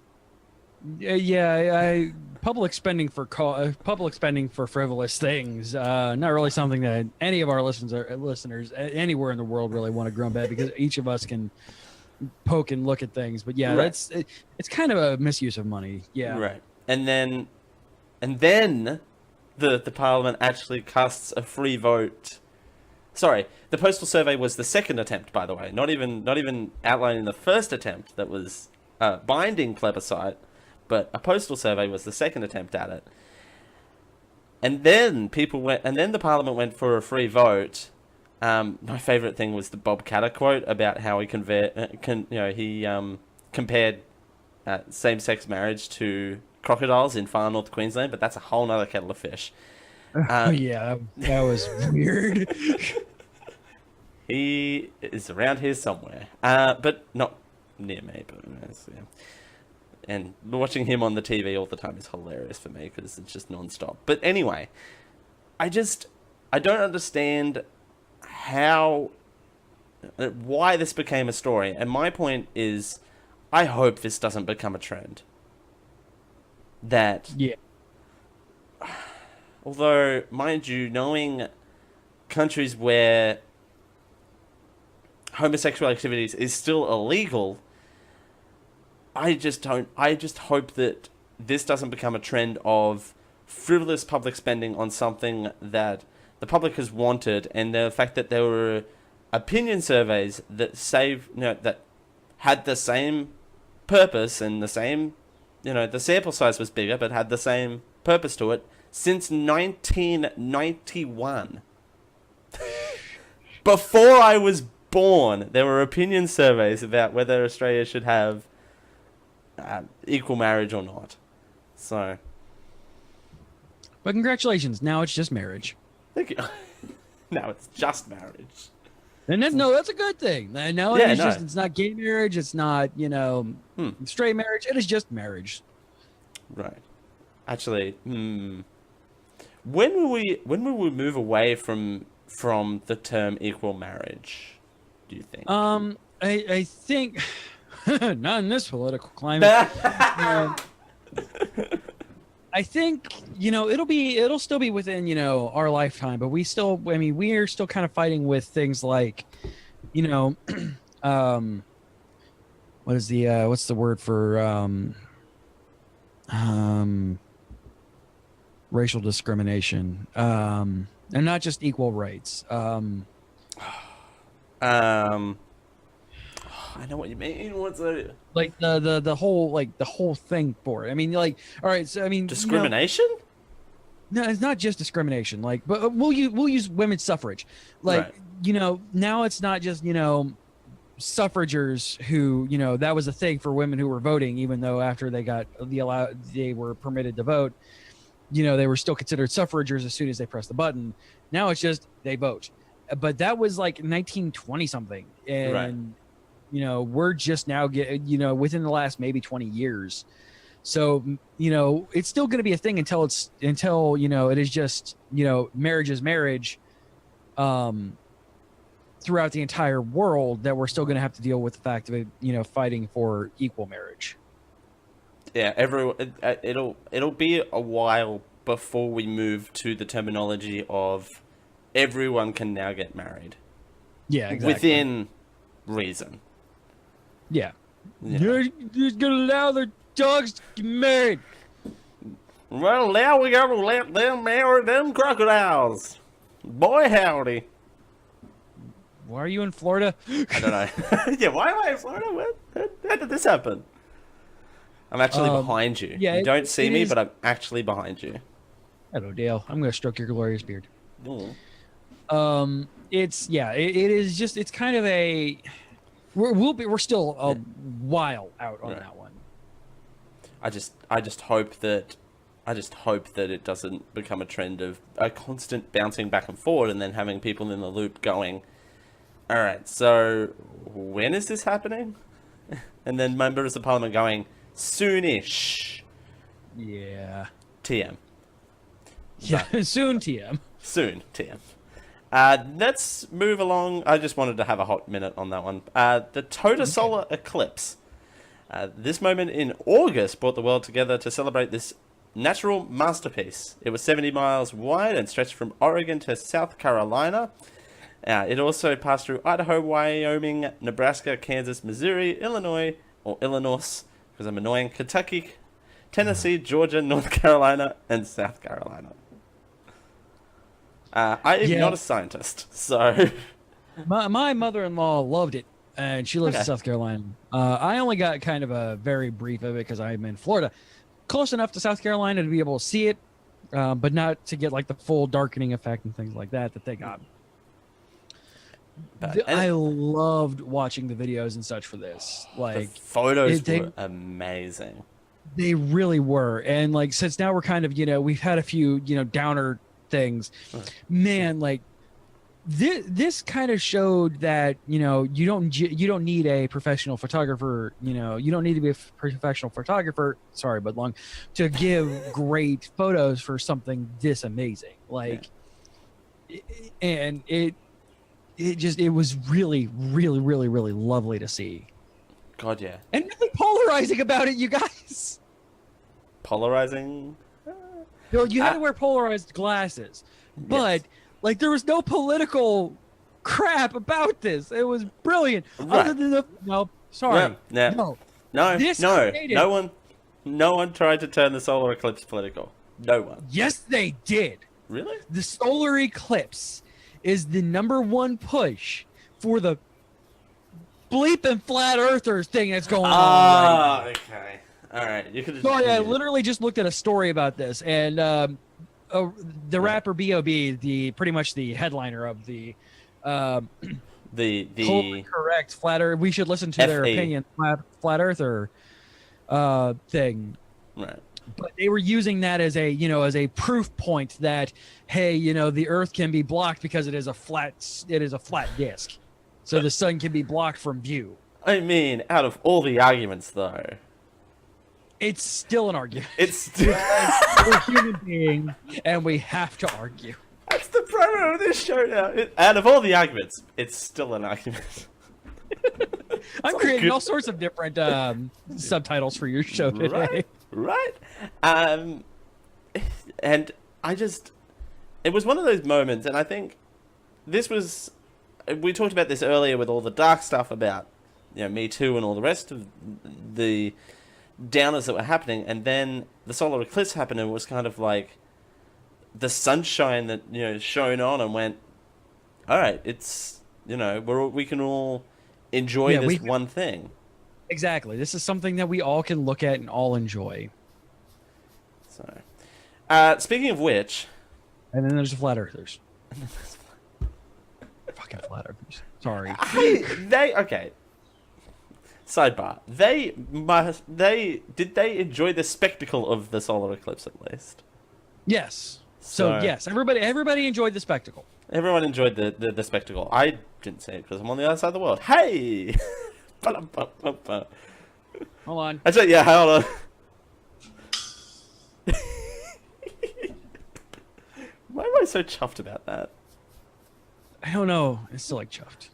Public spending for frivolous things, not really something that any of our listeners anywhere in the world really want to grump at, because each of us can poke and look at things. But it's kind of a misuse of money. Yeah. Right. And then the Parliament actually casts a free vote. Sorry, the postal survey was the second attempt, by the way. Not even outlining the first attempt that was binding plebiscite, but a postal survey was the second attempt at it. And then the Parliament went for a free vote. My favourite thing was the Bob Catter quote about how he compared same-sex marriage to crocodiles in far north Queensland, but that's a whole nother kettle of fish. That was weird. He is around here somewhere, but not near me. But and watching him on the TV all the time is hilarious for me, because it's just non-stop. But anyway, I don't understand why this became a story. And my point is, I hope this doesn't become a trend. Although, mind you, knowing countries where homosexual activities is still illegal, I just hope that this doesn't become a trend of frivolous public spending on something that the public has wanted, and the fact that there were opinion surveys that that had the same purpose and the same, the sample size was bigger, but had the same purpose to it since 1991. Before I was born, there were opinion surveys about whether Australia should have equal marriage or not. So, but congratulations, now it's just marriage. Thank you. Now it's just marriage. And that's a good thing. Now it's not gay marriage, it's not, straight marriage, it is just marriage. Right. Actually, when will we move away from the term equal marriage, do you think? I think not in this political climate. I think, it'll still be within, our lifetime, but we are still kind of fighting with things like, what is what's the word for, racial discrimination, and not just equal rights. I know what you mean. What's that? Like the whole thing for it. I mean, all right. So discrimination. No, it's not just discrimination. But we'll use women's suffrage. Now it's not just suffragers who that was a thing for women who were voting, even though after they were permitted to vote, they were still considered suffragers as soon as they pressed the button. Now it's just they vote. But that was like 1920 something, and. Right. We're just now within the last maybe 20 years. So, it's still going to be a thing until it is just, marriage is marriage, throughout the entire world, that we're still going to have to deal with the fact of it, fighting for equal marriage. Yeah. It'll be a while before we move to the terminology of everyone can now get married. Yeah, exactly. Within reason. Yeah. Yeah. You're gonna allow the dogs to get married. Well, now we gotta let them marry them crocodiles. Boy, howdy. Why are you in Florida? I don't know. Yeah, why am I in Florida? How did this happen? I'm actually behind you. yeah, You don't see me, is- but I'm actually behind you. Hello, Dale. I'm gonna stroke your glorious beard. Ooh. It's it is just it's kind of a we're still a while out on Right. that one. I just hope that it doesn't become a trend of a constant bouncing back and forward and then having people in the loop going, all right, so when is this happening? And then members of parliament going, soonish. Yeah. TM. Yeah. Soon, TM. Soon, TM. Let's move along. I just wanted to have a hot minute on that one. The total solar eclipse. This moment in August brought the world together to celebrate this natural masterpiece. It was 70 miles wide and stretched from Oregon to South Carolina. It also passed through Idaho, Wyoming, Nebraska, Kansas, Missouri, Illinois, because I'm annoying, Kentucky, Tennessee, Georgia, North Carolina, and South Carolina. I am not a scientist, so... My mother-in-law loved it, and she lives in South Carolina. I only got kind of a very brief of it because I'm in Florida. Close enough to South Carolina to be able to see it, but not to get like the full darkening effect and things like that they got. I loved watching the videos and such for this. Like the photos were amazing. They really were. And like since now we're kind of, we've had a few, downer things. Man, like this kind of showed that, you don't need a professional photographer, you don't need to be a professional photographer, sorry, but long to give great photos for something this amazing. Like and it was really, really, really, really lovely to see. God, yeah. And really polarizing about it, you guys. Polarizing? You had to wear polarized glasses. But, like, there was no political crap about this. It was brilliant. Right. Other than no, sorry. No. No one tried to turn the solar eclipse political. No one. Yes, they did. Really? The solar eclipse is the #1 push for the bleeping flat earthers thing that's going on right now. Okay. All right. You could. Sorry, I literally just looked at a story about this, and the rapper B.O.B., pretty much the headliner of the correct flat Earth. We should listen to their opinion, flat earther thing. Right. But they were using that as a proof point that, hey, the Earth can be blocked because it is a flat disk, so the sun can be blocked from view. I mean, out of all the arguments, though, it's still an argument. It's still we're human beings, and we have to argue. That's the promo of this show now. Out of all the arguments, it's still an argument. I'm creating all sorts of different subtitles for your show today. Right. And it was one of those moments, and I think we talked about this earlier with all the dark stuff about, Me Too and all the rest of the downers that were happening, and then the solar eclipse happened, and it was kind of like the sunshine that, shone on and went, all right, it's, we can all enjoy this one thing. Exactly. This is something that we all can look at and all enjoy. So, speaking of which... And then there's the flat earthers. Fucking flat earthers. Sorry. Okay. Sidebar. Did they enjoy the spectacle of the solar eclipse at least? Yes. So yes, everybody enjoyed the spectacle. Everyone enjoyed the spectacle. I didn't see it because I'm on the other side of the world. Hey! Hold on. Actually, yeah, hold on. Why am I so chuffed about that? I don't know. It's still like chuffed.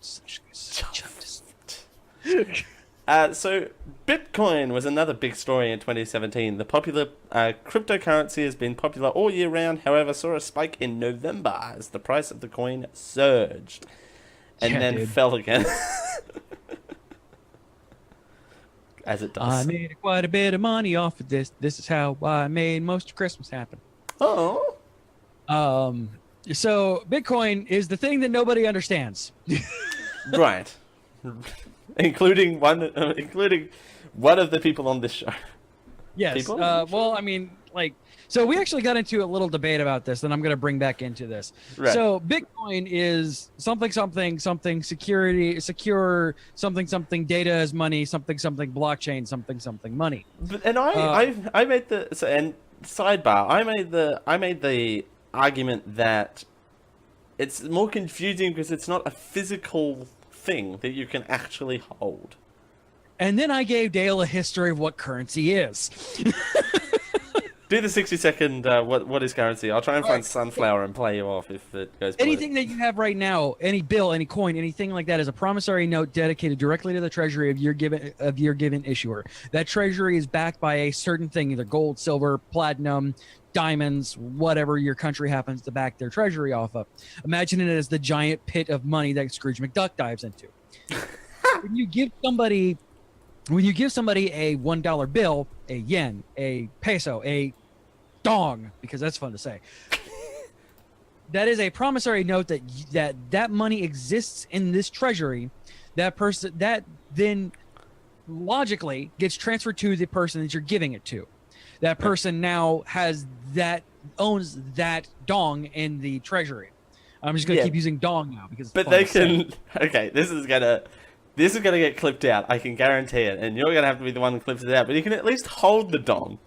Chuffed. So Bitcoin was another big story in 2017. The popular cryptocurrency has been popular all year round, however, saw a spike in November as the price of the coin surged and then fell again. As it does. I made quite a bit of money off of this. This is how I made most of Christmas happen. Oh. So Bitcoin is the thing that nobody understands. Right. including one of the people on this show. Yes. People? Well, I mean, like, so we actually got into a little debate about this, and I'm going to bring back into this. Right. So Bitcoin is something secure, something data as money, something blockchain, something money. And I made the and sidebar. I made the argument that it's more confusing because it's not a physical thing that you can actually hold. And then I gave Dale a history of what currency is. Do the 60-second what is currency? I'll try and find sunflower and play you off if it goes. Anything that you have right now, any bill, any coin, anything like that, is a promissory note dedicated directly to the treasury of your given issuer. That treasury is backed by a certain thing, either gold, silver, platinum, diamonds, whatever your country happens to back their treasury off of. Imagine it as the giant pit of money that Scrooge McDuck dives into. When you give somebody a $1 bill, a yen, a peso, a dong, because that's fun to say, that is a promissory note that money exists in this treasury. That person that then logically gets transferred to the person that you're giving it to. That person now owns that dong in the treasury. I'm just gonna keep using dong now because. But they can. Okay, this is gonna get clipped out. I can guarantee it, and you're gonna have to be the one that clips it out. But you can at least hold the dong.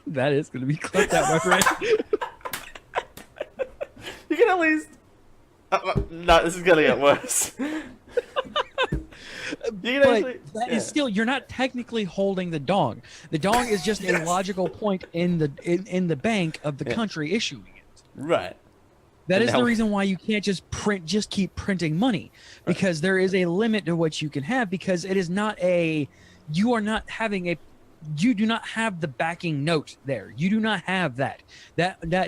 That is gonna be clipped out, my friend. You can at least. No, this is gonna get worse. Is still, you're not technically holding the dong. The dong is just a logical point in the bank of the country issuing it. Right. That is the reason why you can't just keep printing money, because there is a limit to what you can have, because it is not you do not have the backing note there. You do not have that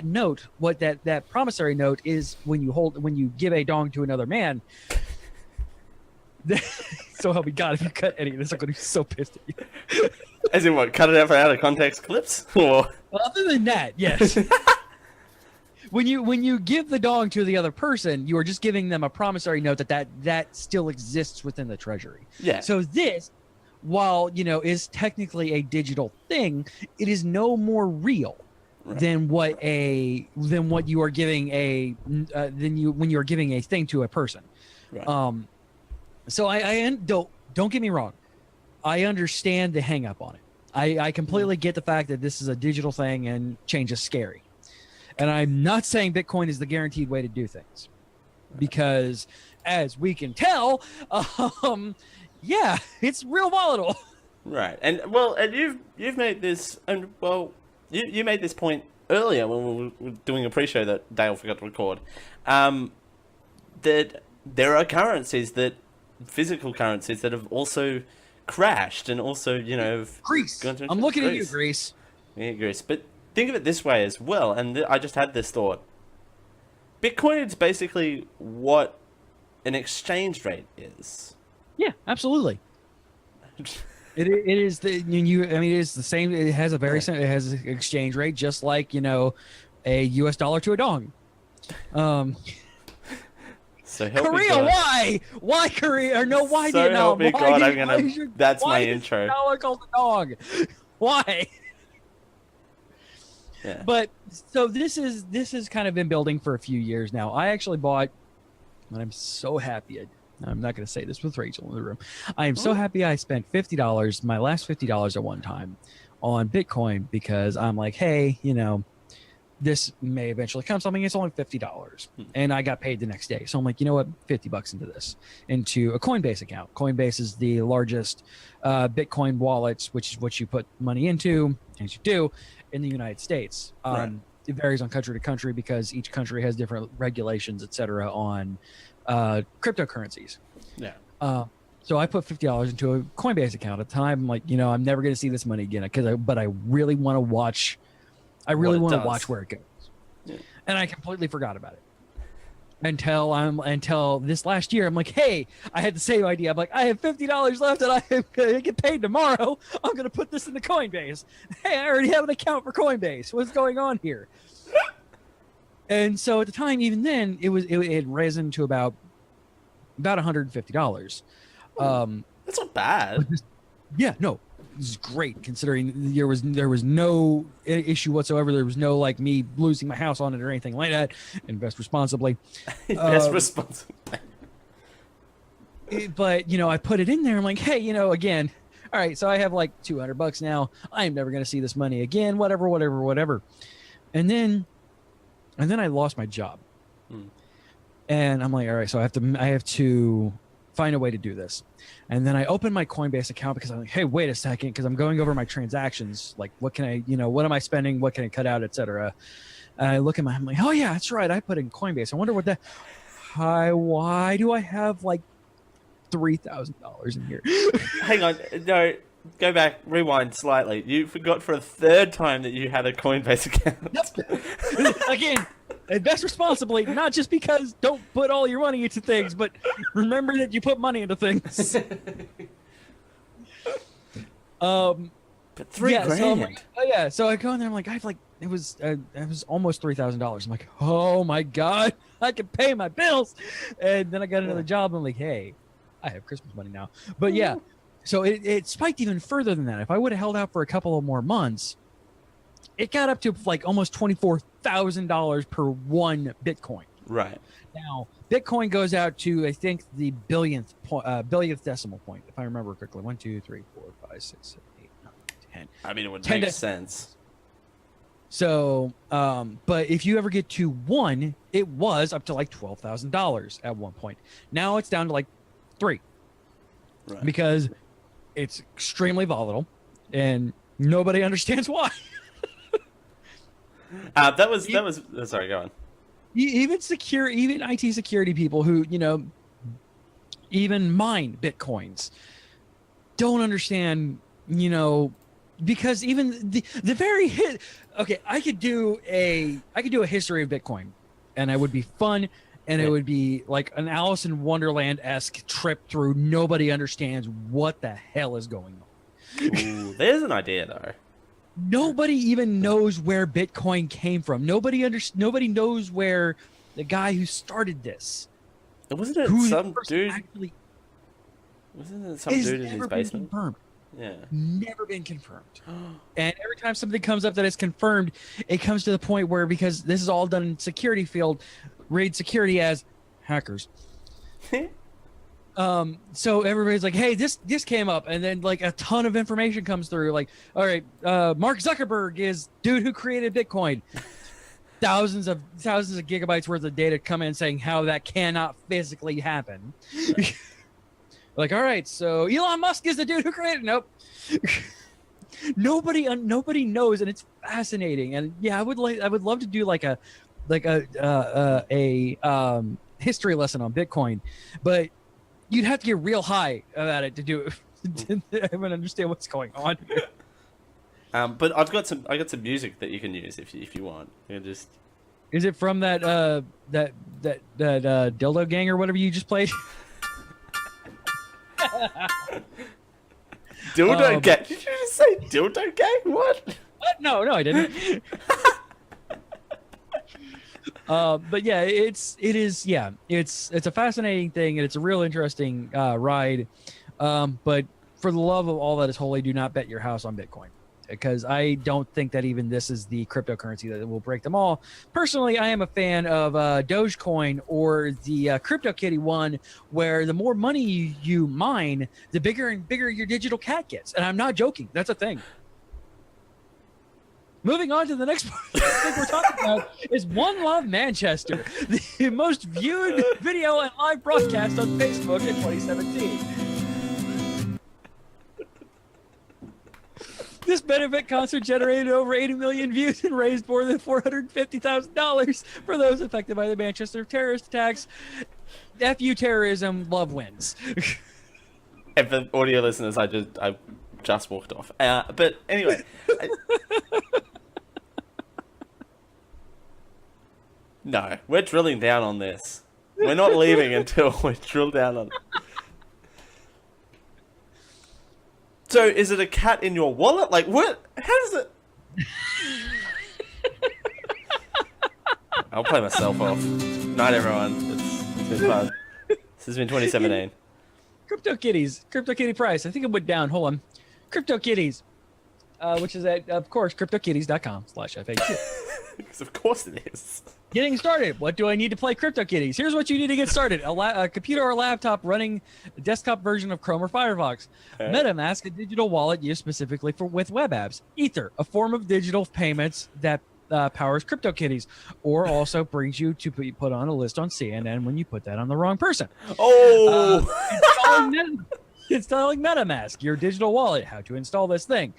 note. What that promissory note is, when you give a dong to another man. So help me God, if you cut any of this, I'm going to be so pissed at you. As in what? Cut it out of context clips? Or? Well, other than that, yes. When you give the dong to the other person, you are just giving them a promissory note that still exists within the treasury. Yeah. So this, while is technically a digital thing, it is no more real than what you are giving when you are giving a thing to a person. Right. So don't get me wrong, I understand the hang up on it. I completely get the fact that this is a digital thing and change is scary. And I'm not saying Bitcoin is the guaranteed way to do things, because as we can tell, it's real volatile. Right. And you've made this, and you made this point earlier when we were doing a pre-show that Dale forgot to record, that there are physical currencies that have also crashed, and also Greece. I'm looking at you, Greece. Yeah, Greece. But think of it this way as well, and I just had this thought. Bitcoin is basically what an exchange rate is. Yeah, absolutely. It is it is the same. It has a very same. It has an exchange rate, just like a U.S. dollar to a dong. So help Korea, me God. Why Korea? Or no, why so Vietnam? Help me why God, that's my intro. Dollar called the dog. Why? Yeah. But so this has kind of been building for a few years now. I actually bought, and I'm so happy. I'm not going to say this with Rachel in the room. I am so happy I spent $50, my last $50 at one time, on Bitcoin, because I'm like, hey, this may eventually come something. It's only $50, and I got paid the next day. So I'm like, you know what, $50 into this, into a Coinbase account. Coinbase is the largest Bitcoin wallet, which is what you put money into, as you do, in the United States. Right. It varies on country to country because each country has different regulations, et cetera, on cryptocurrencies. Yeah. So I put $50 into a Coinbase account at the time. I'm like, I'm never going to see this money again but I really want to watch. I really want to watch where it goes. Yeah. And I completely forgot about it until this last year. I'm like, hey, I had the same idea. I'm like, I have $50 left and I get paid tomorrow. I'm going to put this into Coinbase. Hey, I already have an account for Coinbase. What's going on here? And so at the time, even then, it had risen to about $150. That's not bad. Yeah, no, this is great considering there was no issue whatsoever. There was no like me losing my house on it or anything like that. Invest responsibly. Invest responsibly. But I put it in there. I'm like, hey, again, all right. So I have like $200 now. I am never going to see this money again. Whatever. And then I lost my job. And I'm like, all right, so I have to find a way to do this. And then I opened my Coinbase account because I'm like, hey, wait a second, because I'm going over my transactions. Like, what can I, what am I spending? What can I cut out, etc. And I look at I'm like, oh yeah, that's right. I put in Coinbase. I wonder what that. Why do I have like $3,000 in here? Hang on, no. Go back, rewind slightly. You forgot for a third time that you had a Coinbase account. Yep. Again, invest responsibly, not just because don't put all your money into things, but remember that you put money into things. But $3,000. So so I go in there. I'm like, it was almost $3,000. I'm like, oh my god, I can pay my bills. And then I got another job. I'm like, hey, I have Christmas money now. But yeah. So it spiked even further than that. If I would have held out for a couple of more months, it got up to like almost $24,000 per one Bitcoin. Right. Now, Bitcoin goes out to, I think, the billionth decimal point, if I remember correctly. 1, 2, 3, 4, 5, 6, 7, 8, 9, 10. I mean, it would make sense. So, but if you ever get to 1, it was up to like $12,000 at one point. Now it's down to like 3. Right. Because it's extremely volatile, and nobody understands why. That was. Sorry, go on. Even IT security people who even mine Bitcoins don't understand. Because even the very hit. Okay, I could do a history of Bitcoin, and it would be fun. And it would be like an Alice in Wonderland-esque trip through. Nobody understands what the hell is going on. Ooh, there's an idea, though. Nobody even knows where Bitcoin came from. Nobody knows where the guy who started this. Wasn't it some dude? Wasn't it some dude in his basement? Confirmed. Yeah. Never been confirmed. And every time something comes up that is confirmed, it comes to the point where, because this is all done in security field, read security as hackers. So everybody's like, hey, this came up, and then like a ton of information comes through, like, all right, Mark Zuckerberg is dude who created Bitcoin. thousands of gigabytes worth of data come in saying how that cannot physically happen. Like, all right, so Elon Musk is the dude who created. Nope. Nobody knows, and it's fascinating. And yeah, I would love to do like a history lesson on Bitcoin, but you'd have to get real high about it to do it to even understand what's going on. But I got some music that you can use if you want. You can just. Is it from that dildo gang or whatever you just played? Dildo gang? Did you just say dildo gang? What? No, I didn't. But yeah, it's a fascinating thing, and it's a real interesting ride. But for the love of all that is holy, do not bet your house on Bitcoin, because I don't think that even this is the cryptocurrency that will break them all. Personally, I am a fan of Dogecoin or the CryptoKitty one, where the more money you mine, the bigger and bigger your digital cat gets. And I'm not joking. That's a thing. Moving on to the next part of the thing we're talking about is One Love Manchester, the most viewed video and live broadcast on Facebook in 2017. This benefit concert generated over 80 million views and raised more than $450,000 for those affected by the Manchester terrorist attacks. F you terrorism, love wins. And for audio listeners, I just walked off. But anyway. No, we're drilling down on this. We're not leaving until we drill down on it. So, is it a cat in your wallet? Like, what? How does it... I'll play myself off. Night, everyone. It's been fun. This has been 2017. CryptoKitties. CryptoKitty price. I think it went down. Hold on. CryptoKitties. Which is at, of course, cryptokitties.com/FAQ. Because of course it is. Getting started. What do I need to play CryptoKitties? Here's what you need to get started. A computer or laptop running a desktop version of Chrome or Firefox. Okay. MetaMask, a digital wallet used specifically with web apps. Ether, a form of digital payments that powers CryptoKitties, or also brings you to put on a list on CNN when you put that on the wrong person. Oh! Installing MetaMask, your digital wallet, how to install this thing.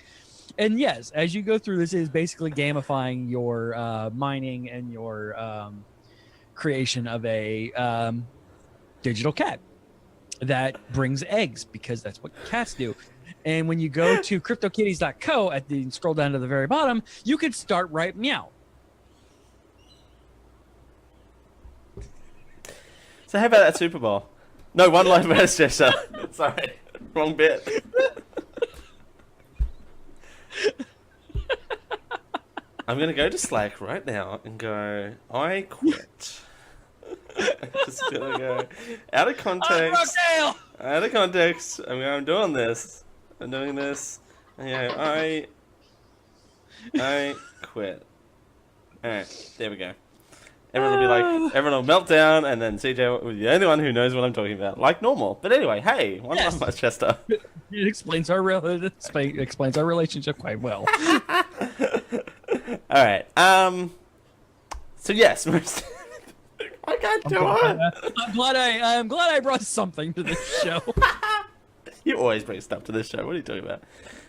And yes, as you go through, this is basically gamifying your mining and your creation of a digital cat that brings eggs, because that's what cats do. And when you go to cryptokitties.co, scroll down to the very bottom, you could start right meow. So how about that Super Bowl? No, one live mouse gesture. Sorry, wrong bit. I'm going to go to Slack right now and go, I quit. Just going to go, out of context. Out of context. I'm doing this. I'm doing this. Okay, I quit. Alright, there we go. Everyone will be like, everyone will melt down, and then CJ will be the only one who knows what I'm talking about, like normal. But anyway, hey, one last much, Chester. It explains our relationship quite well. All right. So yes, I can't do it. I'm glad I brought something to this show. You always bring stuff to this show. What are you talking about?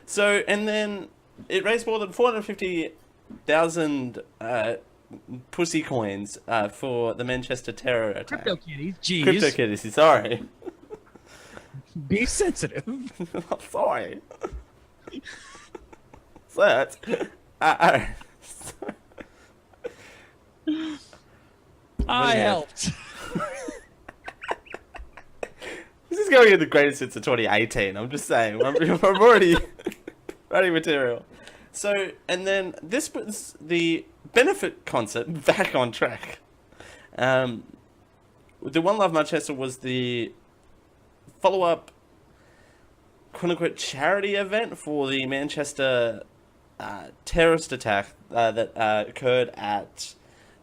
So, and then it raised more than 450,000 pussy coins for the Manchester terror attack. CryptoKitties, jeez. CryptoKitties, sorry. Be sensitive. I'm sorry. So that's... I helped. This is going in the greatest hits of 2018. I'm just saying. I'm already writing material. So, and then this puts the benefit concept back on track. The One Love Manchester was the follow-up, quote-unquote, charity event for the Manchester terrorist attack that occurred at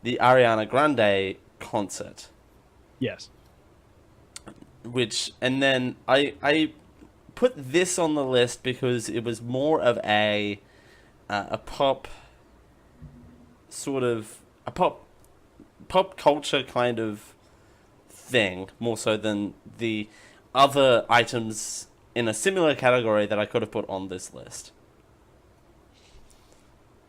the Ariana Grande concert. Yes. And then I put this on the list because it was more of a pop sort of a pop culture kind of thing, more so than the other items in a similar category that I could have put on this list.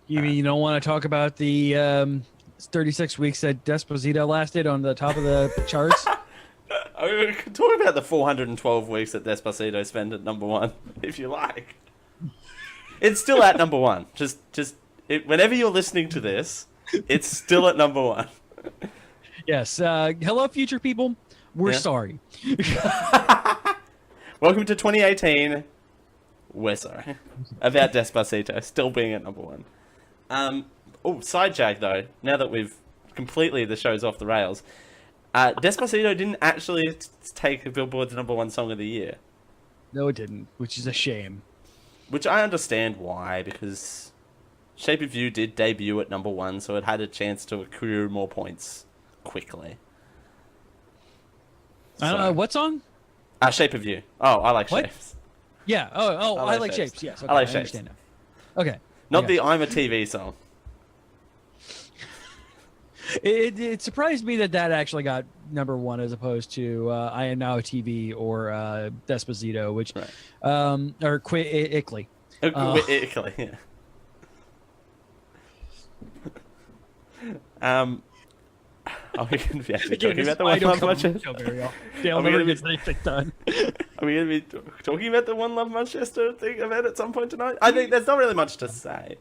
You mean you don't want to talk about the 36 weeks that Despacito lasted on the top of the charts? I mean, we can talk about the 412 weeks that Despacito spent at number one, if you like. It's still at number one. Whenever you're listening to this, it's still at number one. Yes. Hello, future people. We're sorry. Welcome to 2018. We're sorry about Despacito still being at number one. Sidejack though. Now that the show's off the rails. Despacito didn't actually take Billboard's number one song of the year. No, it didn't, which is a shame. Which I understand why, because Shape of You did debut at number one, so it had a chance to accrue more points quickly. I don't know. What song? Shape of You. Oh, I like what? Shapes. Yeah. Oh, I like Shapes. Yes. Okay, I like I Shapes. understand now. Okay. Not the I'm a TV song. It surprised me that actually got number one as opposed to I Am Now a TV or Despacito, which or Quit Ickley. Ickley, yeah. Are we going to be actually talking about the One Love Manchester? Dale never gets anything done. Are we going to be talking about the One Love Manchester thing event at some point tonight? I think there's not really much to say.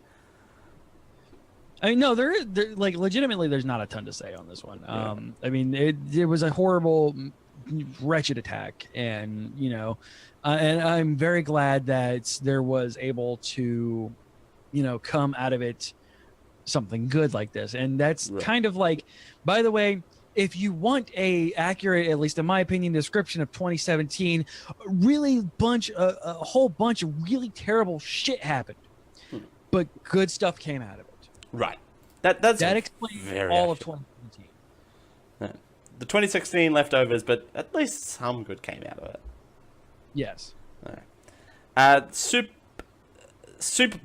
I mean, no, like legitimately, there's not a ton to say on this one. I mean, it was a horrible, wretched attack, and and I'm very glad that there was able to, come out of it something good like this, and that's kind of like, by the way. If you want a accurate, at least in my opinion, description of 2017, really a whole bunch of really terrible shit happened, but good stuff came out of it. Right. That explains all of 2017. Yeah. The 2016 leftovers, but at least some good came out of it. Yes. Right. Super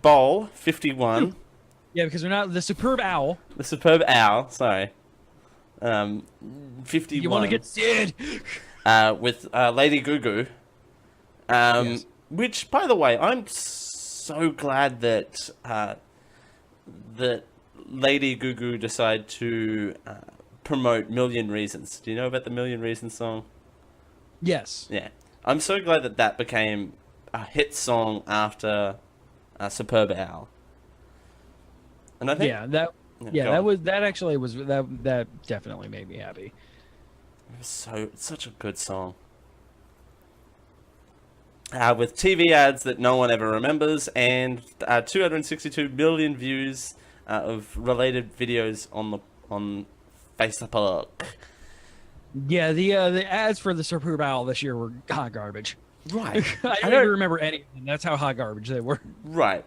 Bowl 51. Yeah, because we're not the Superb Owl. The Superb Owl. Sorry. 51. You want to get Sid? With Lady Gugu. Yes. Which, by the way, I'm so glad that that Lady Gugu decided to promote Million Reasons. Do you know about the Million Reasons song? Yes. Yeah. I'm so glad that became a hit song after Superb Owl. And I think... that definitely made me happy. It's such a good song. With TV ads that no one ever remembers, and 262 million views of related videos on Facebook. Yeah, the ads for the Superb Owl this year were hot garbage. Right. I don't even remember any of them. That's how hot garbage they were. Right.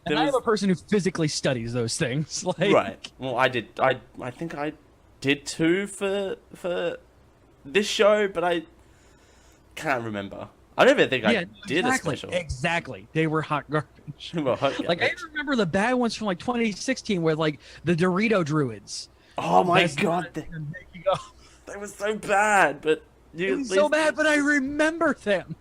I'm a person who physically studies those things. Right. Well, I did. I think I did too for this show, but I can't remember. I don't even think I did a special. Exactly. They were hot garbage. Like I remember the bad ones from like 2016 with like the Dorito Druids. Oh my god. They were so bad, but so bad, but I remember them.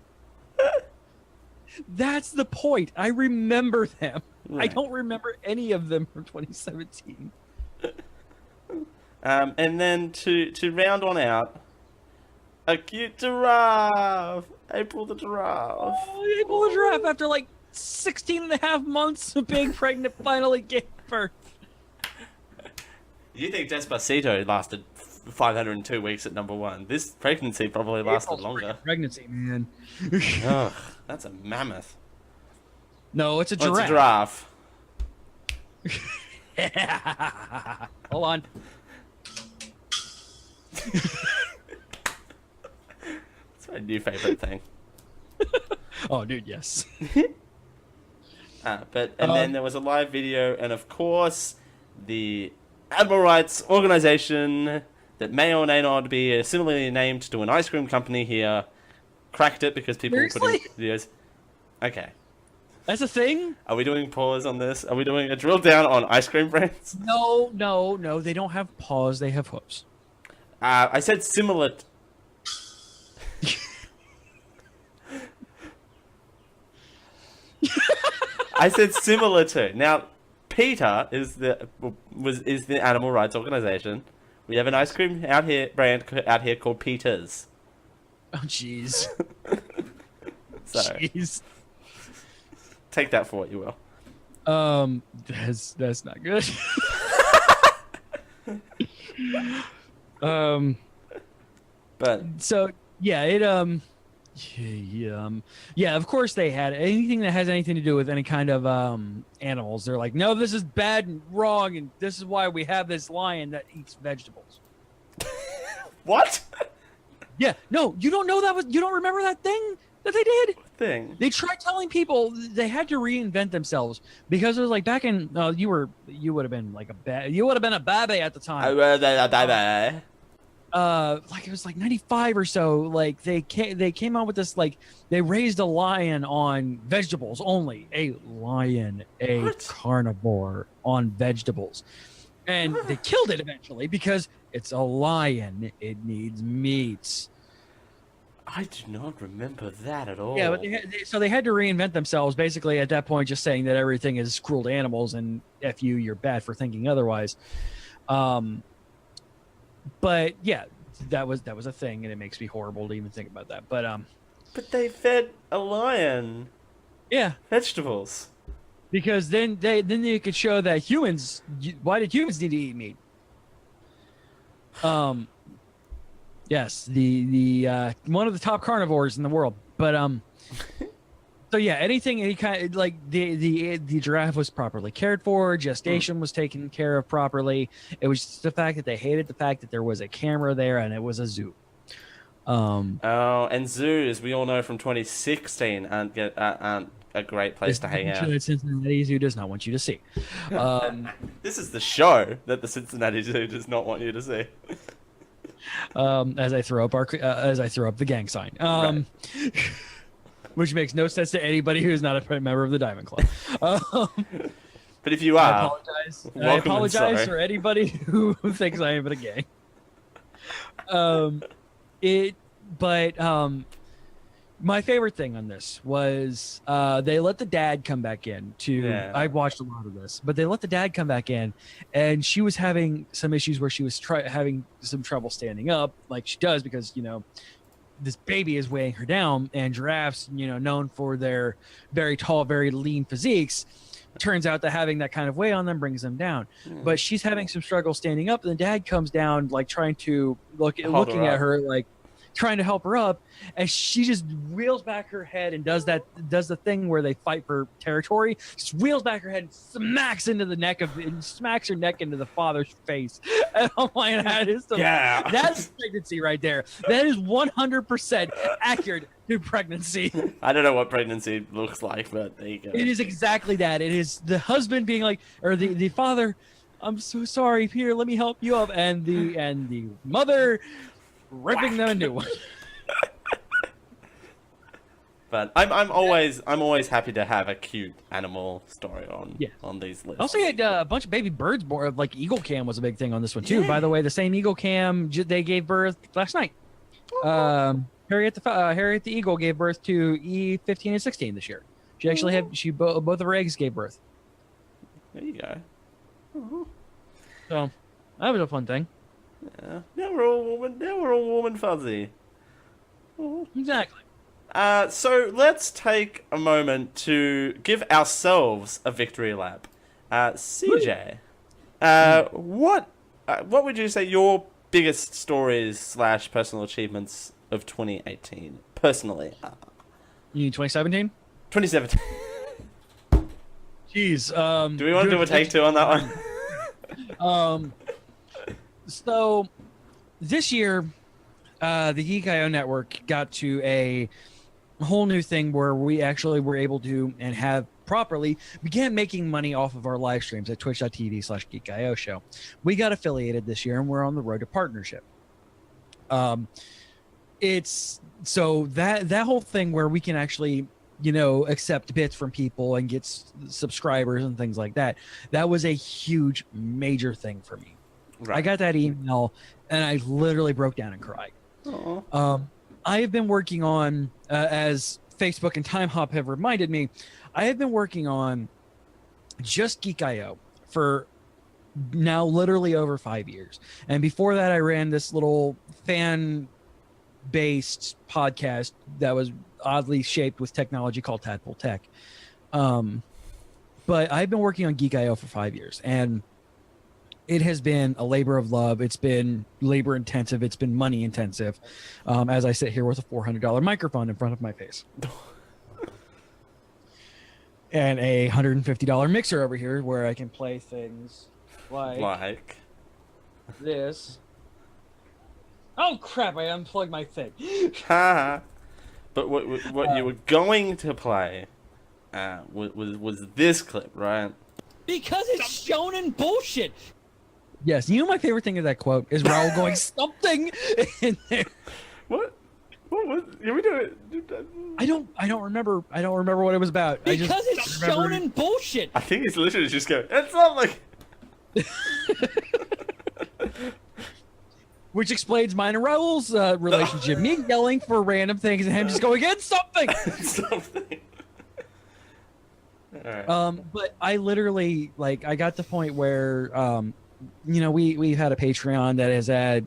That's the point. I remember them. Right. I don't remember any of them from 2017. And then to round on out, a cute giraffe. April the giraffe. Oh, April the giraffe, after like 16 and a half months of being pregnant, finally gave birth. You think Despacito lasted 502 weeks at ¡1? This pregnancy probably lasted longer. Pregnancy, man. Ugh, that's a mammoth. No, it's a giraffe. It's a giraffe. Hold on. It's my new favorite thing. Oh, dude, yes. And then there was a live video, and of course, the animal rights organization that may or may not be similarly named to an ice cream company here cracked it because people were putting videos. Okay. That's a thing? Are we doing pause on this? Are we doing a drill down on ice cream brands? No. They don't have paws. They have hooves. I said similar. I said similar to. Now, PETA is the animal rights organization. We have an ice cream brand out here called PETA's. Oh, jeez. So, jeez. Take that for what you will. That's not good. But so yeah, of course they had anything that has anything to do with any kind of animals. They're like, no, this is bad and wrong, and this is why we have this lion that eats vegetables. What? Yeah, no, you don't know you don't remember that thing that they did? They tried telling people they had to reinvent themselves because it was like back in you would have been like a baby at the time. Like it was like 95 or so. Like they came out with this, like they raised a lion on vegetables only. A lion, carnivore on vegetables, and they killed it eventually because it's a lion. It needs meat. I do not remember that at all. Yeah, but they had to reinvent themselves basically at that point, just saying that everything is cruel to animals and F you, you're bad for thinking otherwise. But yeah, that was a thing, and it makes me horrible to even think about that. But But they fed a lion Yeah, vegetables. because then they could show that humans. Why did humans need to eat meat? Yes, the one of the top carnivores in the world. But so yeah, any kind of, like the giraffe was properly cared for, gestation was taken care of properly. It was just the fact that they hated the fact that there was a camera there and it was a zoo. And zoos, we all know from 2016, aren't a great place to hang out. Cincinnati Zoo does not want you to see. This is the show that the Cincinnati Zoo does not want you to see. As I throw up the gang sign, Right. which makes no sense to anybody who's not a member of the Diamond Club. But if you I are, apologize. I welcome and apologize sorry. for anybody who thinks I am in a gang. My favorite thing on this was they let the dad come back in to. Yeah. I watched a lot of this, but they let the dad come back in, and she was having some issues where she was having some trouble standing up, like she does because this baby is weighing her down, and giraffes, known for their very tall, very lean physiques. Turns out that having that kind of weight on them brings them down. But she's having some struggle standing up, and the dad comes down, like trying to looking at her, like trying to help her up, and she just wheels back her head and does the thing where they fight for territory. Just wheels back her head and smacks her neck into the father's face. And I'm like, that's pregnancy right there. That is 100% accurate to pregnancy. I don't know what pregnancy looks like, but there you go. It is exactly that. It is the husband being like, or the father, I'm so sorry, here, let me help you up, and the mother ripping them a new one. But I'm always happy to have a cute animal story on these lists. Also, you had a bunch of baby birds born. Like eagle cam was a big thing on this one too. Yeah. By the way, the same eagle cam they gave birth last night. Harriet the eagle gave birth to E15 and 16 this year. She actually had both of her eggs gave birth. There you go. So that was a fun thing. Yeah. Now we're all warm and fuzzy. Exactly. So let's take a moment to give ourselves a victory lap. CJ, what would you say your biggest stories / personal achievements of 2018 personally are? You need 2017? 2017. Jeez. Do we want to do a take two on that one? So this year, the Geek I network got to a whole new thing where we actually were able to and have properly began making money off of our live streams at twitch.tv/geekio show. We got affiliated this year and we're on the road to partnership. It's so that whole thing where we can actually accept bits from people and get subscribers and things like that. That was a huge, major thing for me. Right. I got that email and I literally broke down and cried. I have been working on, as Facebook and Time Hop have reminded me, I have been working on just Geek.io for now literally over 5 years. And before that, I ran this little fan-based podcast that was oddly shaped with technology called Tadpole Tech. But I've been working on Geek.io for 5 years, and it has been a labor of love. It's been labor intensive. It's been money intensive. As I sit here with a $400 microphone in front of my face. And a $150 mixer over here where I can play things like this. Oh crap, I unplugged my thing. But what you were going to play was this clip, right? Because it's shonen bullshit. Yes, my favorite thing of that quote is Raul going something in there. What was? Are we doing? I don't remember what it was about. Because it's shonen bullshit. I think he's literally just going. It's not like. Which explains mine and Raul's relationship. Me yelling for random things and him just going, it's something. Something. All right. But I literally I got to the point where we've had a Patreon that has had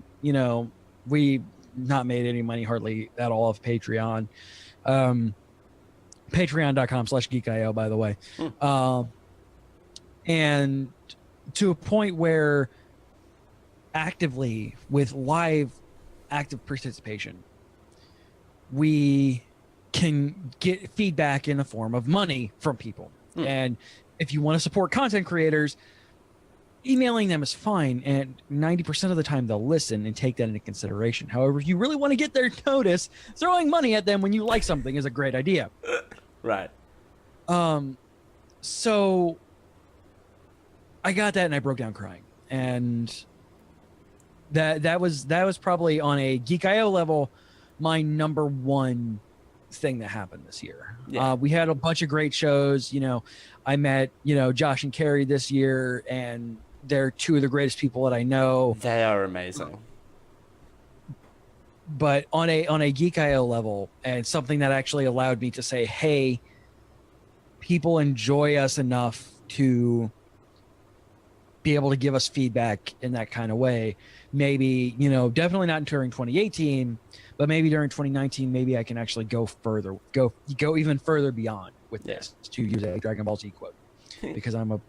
we not made any money hardly at all of Patreon. Patreon.com/geekio, by the way. And to a point where actively, with live active participation, we can get feedback in the form of money from people. And if you want to support content creators, emailing them is fine, and 90% of the time they'll listen and take that into consideration. However, if you really want to get their notice, throwing money at them when you like something is a great idea. Right. So I got that and I broke down crying. And that was probably on a Geek.io level my number one thing that happened this year. Yeah. We had a bunch of great shows. I met Josh and Carrie this year, and they're two of the greatest people that I know. They are amazing. But on a Geek.io level, and something that actually allowed me to say, hey, people enjoy us enough to be able to give us feedback in that kind of way. Maybe, definitely not during 2018, but maybe during 2019, maybe I can actually go even further beyond with this, to use a Dragon Ball Z quote, because I'm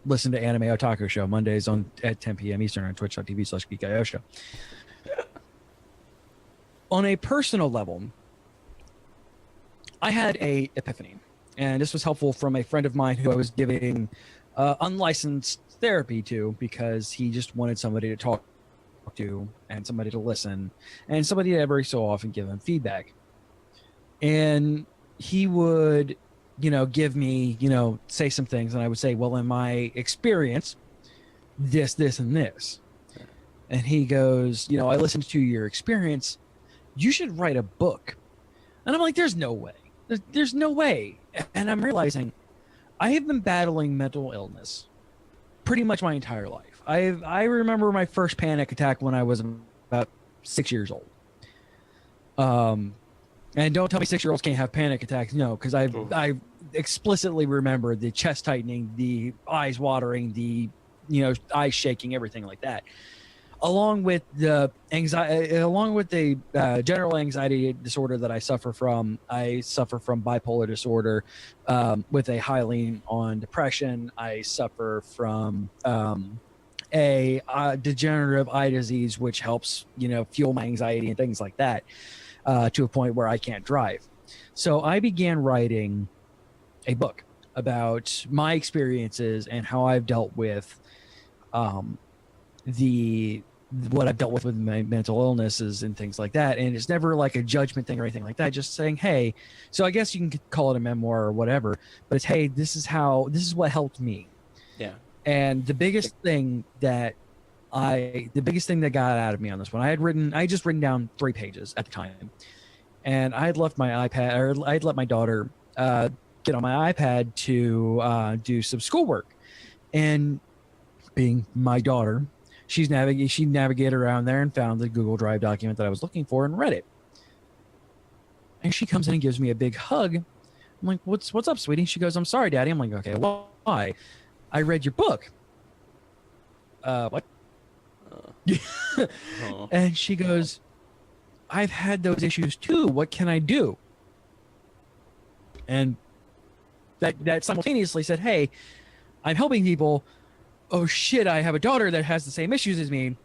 listen to Anime Otaku Show Mondays at 10 p.m. Eastern on twitch.tv/geekio show. On a personal level, I had a epiphany, and this was helpful from a friend of mine who I was giving unlicensed therapy to, because he just wanted somebody to talk to and somebody to listen and somebody to every so often give him feedback. And he would give me say some things, and I would say, well, in my experience, this and this. And he goes, I listened to your experience, you should write a book. And I'm like, there's no way. There's no way. And I'm realizing I have been battling mental illness pretty much my entire life. I remember my first panic attack when I was about 6 years old. And don't tell me 6-year-olds can't have panic attacks. No, because I explicitly remember the chest tightening, the eyes watering, the eyes shaking, everything like that. Along with the anxiety, along with the general anxiety disorder that I suffer from bipolar disorder with a high lean on depression. I suffer from a degenerative eye disease, which helps fuel my anxiety and things like that, to a point where I can't drive. So I began writing a book about my experiences and how I've dealt with what I've dealt with my mental illnesses and things like that. And it's never like a judgment thing or anything like that. Just saying, hey, so I guess you can call it a memoir or whatever, but it's, hey, this is what helped me. Yeah. And the biggest thing that got out of me on this one, I had just written down 3 pages at the time, and I had left my iPad, or I'd let my daughter get on my iPad to do some schoolwork. And being my daughter, she navigated around there and found the Google Drive document that I was looking for and read it. And she comes in and gives me a big hug. I'm like, what's up, sweetie? She goes, I'm sorry, Daddy. I'm like, okay, why? I read your book. What? And she goes, I've had those issues too. What can I do? And that simultaneously said, hey, I'm helping people. Oh shit, I have a daughter that has the same issues as me.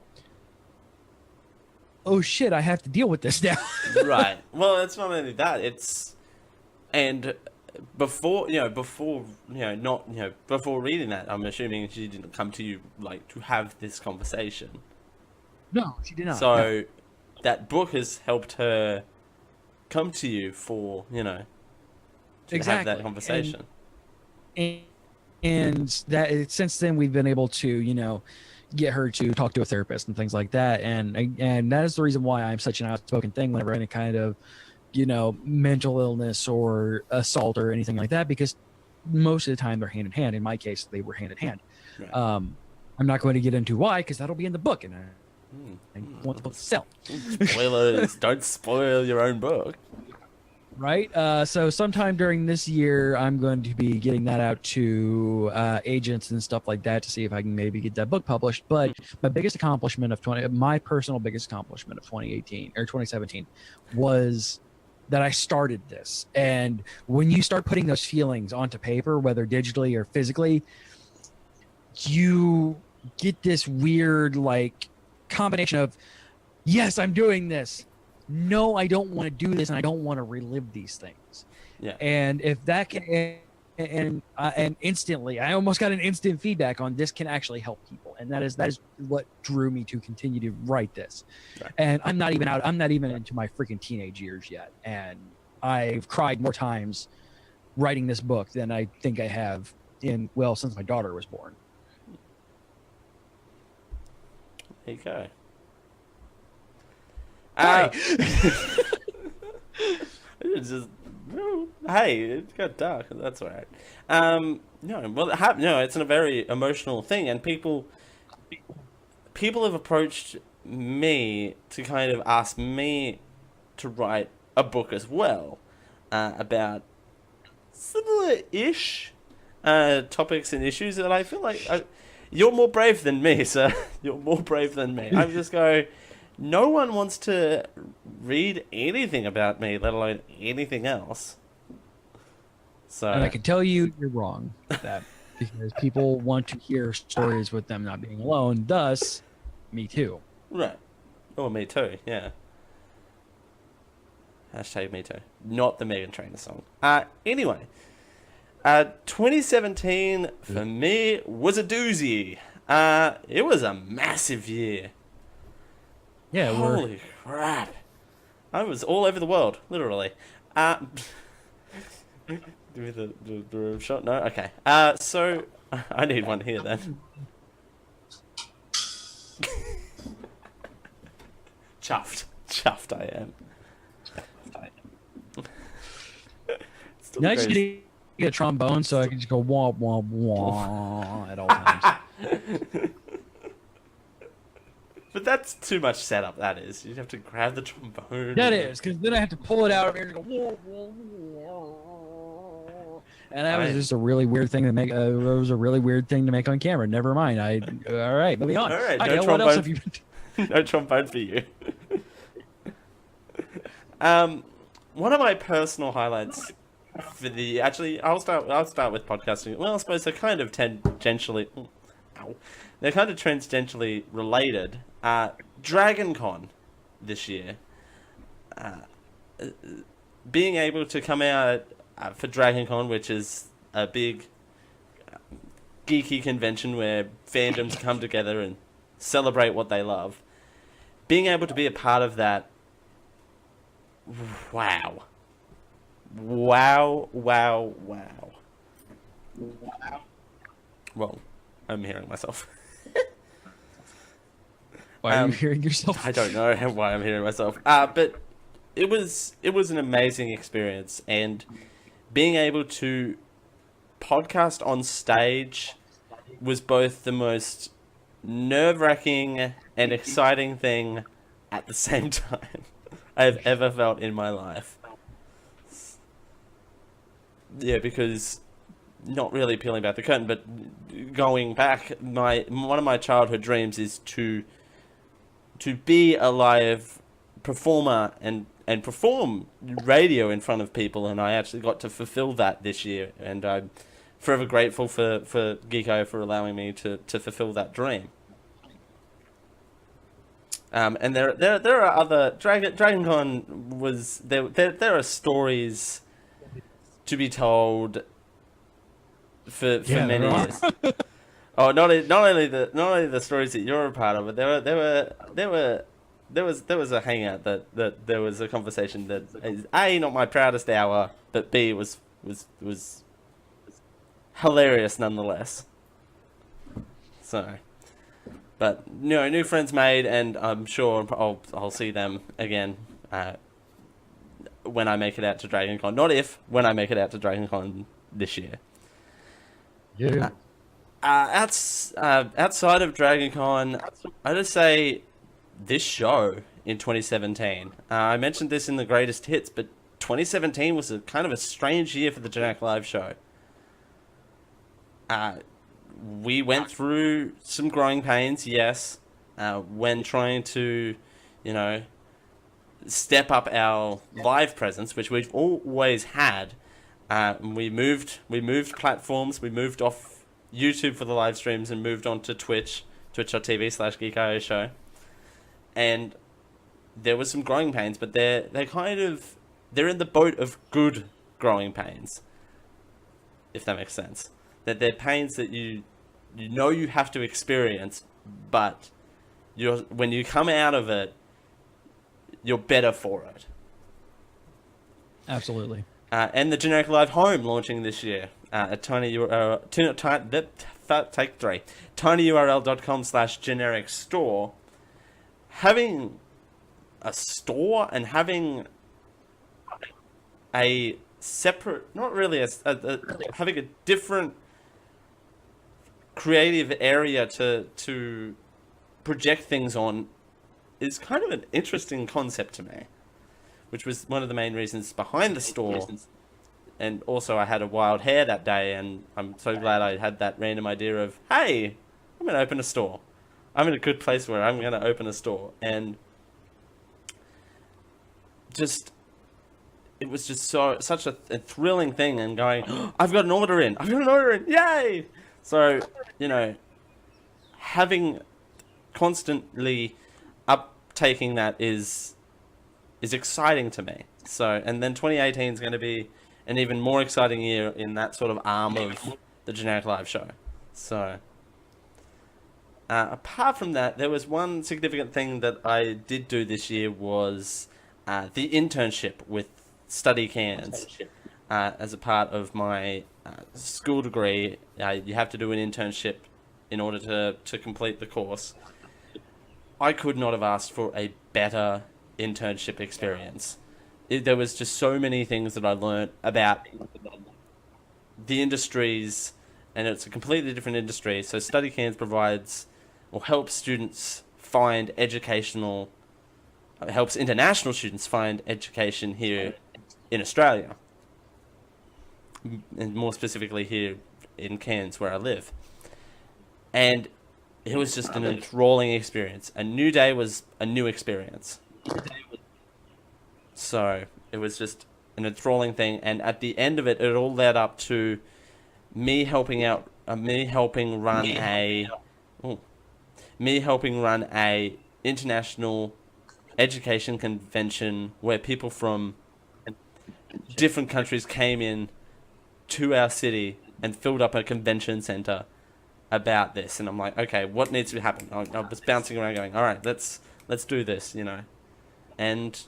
Oh shit, I have to deal with this now. Right. Well, it's not only that, before reading that, I'm assuming she didn't come to you to have this conversation. No, she did not. So that book has helped her come to you for, to have that conversation. And that since then we've been able to, get her to talk to a therapist and things like that. And that is the reason why I'm such an outspoken thing whenever any kind of, mental illness or assault or anything like that, because most of the time they're hand in hand. In my case, they were hand in hand. Right. I'm not going to get into why, because that'll be in the book, and I want the book to sell. Spoilers! Don't spoil your own book. Right. So sometime during this year, I'm going to be getting that out to agents and stuff like that to see if I can maybe get that book published. But my biggest accomplishment my personal biggest accomplishment of 2018 or 2017 was that I started this. And when you start putting those feelings onto paper, whether digitally or physically, you get this weird like combination of, yes, I'm doing this. No, I don't want to do this, and I don't want to relive these things. Yeah. And if that can, and instantly, I almost got an instant feedback on this can actually help people, and that is what drew me to continue to write this. Right. And I'm not even into my freaking teenage years yet, and I've cried more times writing this book than I think I have since my daughter was born. There you go. It's just, hey, it got dark. That's all right. No, it's a very emotional thing, and people have approached me to kind of ask me to write a book as well, about similar-ish topics and issues that I feel like you're more brave than me, sir. You're more brave than me. I'm just going. No one wants to read anything about me, let alone anything else. So, and I can tell you, you're wrong with that, because people want to hear stories with them not being alone. Thus, me too. Right. Oh, me too. Yeah. Hashtag me too. Not the Meghan Trainor song. Anyway, 2017 for me was a doozy. It was a massive year. Yeah, holy crap! I was all over the world, literally. Give me the shot. No, okay. So I need one here then. Chuffed I am. Now I just need to get a trombone so I can just go wah wah wah at all times. But that's too much setup, that is. You'd have to grab the trombone. That is, because then I have to pull it out of here and go wah wah wah. And that was just a really weird thing to make. It was a really weird thing to make on camera. Never mind. All right, moving on. All right, okay, what else have you been no trombone for you. One of my personal highlights for the I'll start with podcasting. Well, I suppose they're kind of tangentially. They're kind of tangentially related. DragonCon this year. Being able to come out for DragonCon, which is a big geeky convention where fandoms come together and celebrate what they love. Being able to be a part of that. Wow. Well, I'm hearing myself. Why are you hearing yourself? I don't know why I'm hearing myself. But it was an amazing experience, and being able to podcast on stage was both the most nerve-wracking and exciting thing at the same time I've ever felt in my life. Yeah, because not really peeling back the curtain, but going back, one of my childhood dreams is to be a live performer and perform radio in front of people, and I actually got to fulfill that this year, and I'm forever grateful for Geek I for allowing me to fulfill that dream. And there are other DragonCon was there are stories to be told for many years. Oh, not only the stories that you're a part of, but there was a hangout that there was a conversation that is A, not my proudest hour, but B, was hilarious nonetheless. So, but new friends made, and I'm sure I'll see them again when I make it out to DragonCon. Not if, when I make it out to DragonCon this year. Yeah. Outside of DragonCon, I just say this show in 2017. I mentioned this in the greatest hits, but 2017 was a kind of a strange year for the Generic Live show. We went through some growing pains, yes, when trying to, step up our live presence, which we've always had. We moved platforms. We moved off YouTube for the live streams and moved on to twitch.tv/Geek Show. And there was some growing pains, but they're in the boat of good growing pains, if that makes sense. That they're pains that you have to experience, but when you come out of it, you're better for it. Absolutely. And the Generic Live Home launching this year at tinyurl.com/generic store. Having a store and having a separate, not really having a different creative area to project things on is kind of an interesting concept to me, which was one of the main reasons behind the store. And also I had a wild hair that day, and I'm so glad I had that random idea of, hey, I'm going to open a store. I'm in a good place where I'm going to open a store. And it was just such a thrilling thing, and going, oh, I've got an order in, yay! So, having constantly uptaking that is exciting to me. So, and then 2018 is going to be an even more exciting year in that sort of arm of the Generic Live Show. So, apart from that, there was one significant thing that I did do this year was the internship with Study Cairns. As a part of my school degree, you have to do an internship in order to complete the course. I could not have asked for a better internship experience. There was just so many things that I learned about the industries, and it's a completely different industry. So Study Cairns provides or helps students find helps international students find education here in Australia, and more specifically here in Cairns, where I live. And it was just an enthralling experience. A new day was a new experience. So it was just an enthralling thing, and at the end of it, it all led up to me helping run a international education convention where people from different countries came in to our city and filled up a convention center about this. And I'm like, okay, what needs to happen? I was bouncing around going, all right, let's do this, And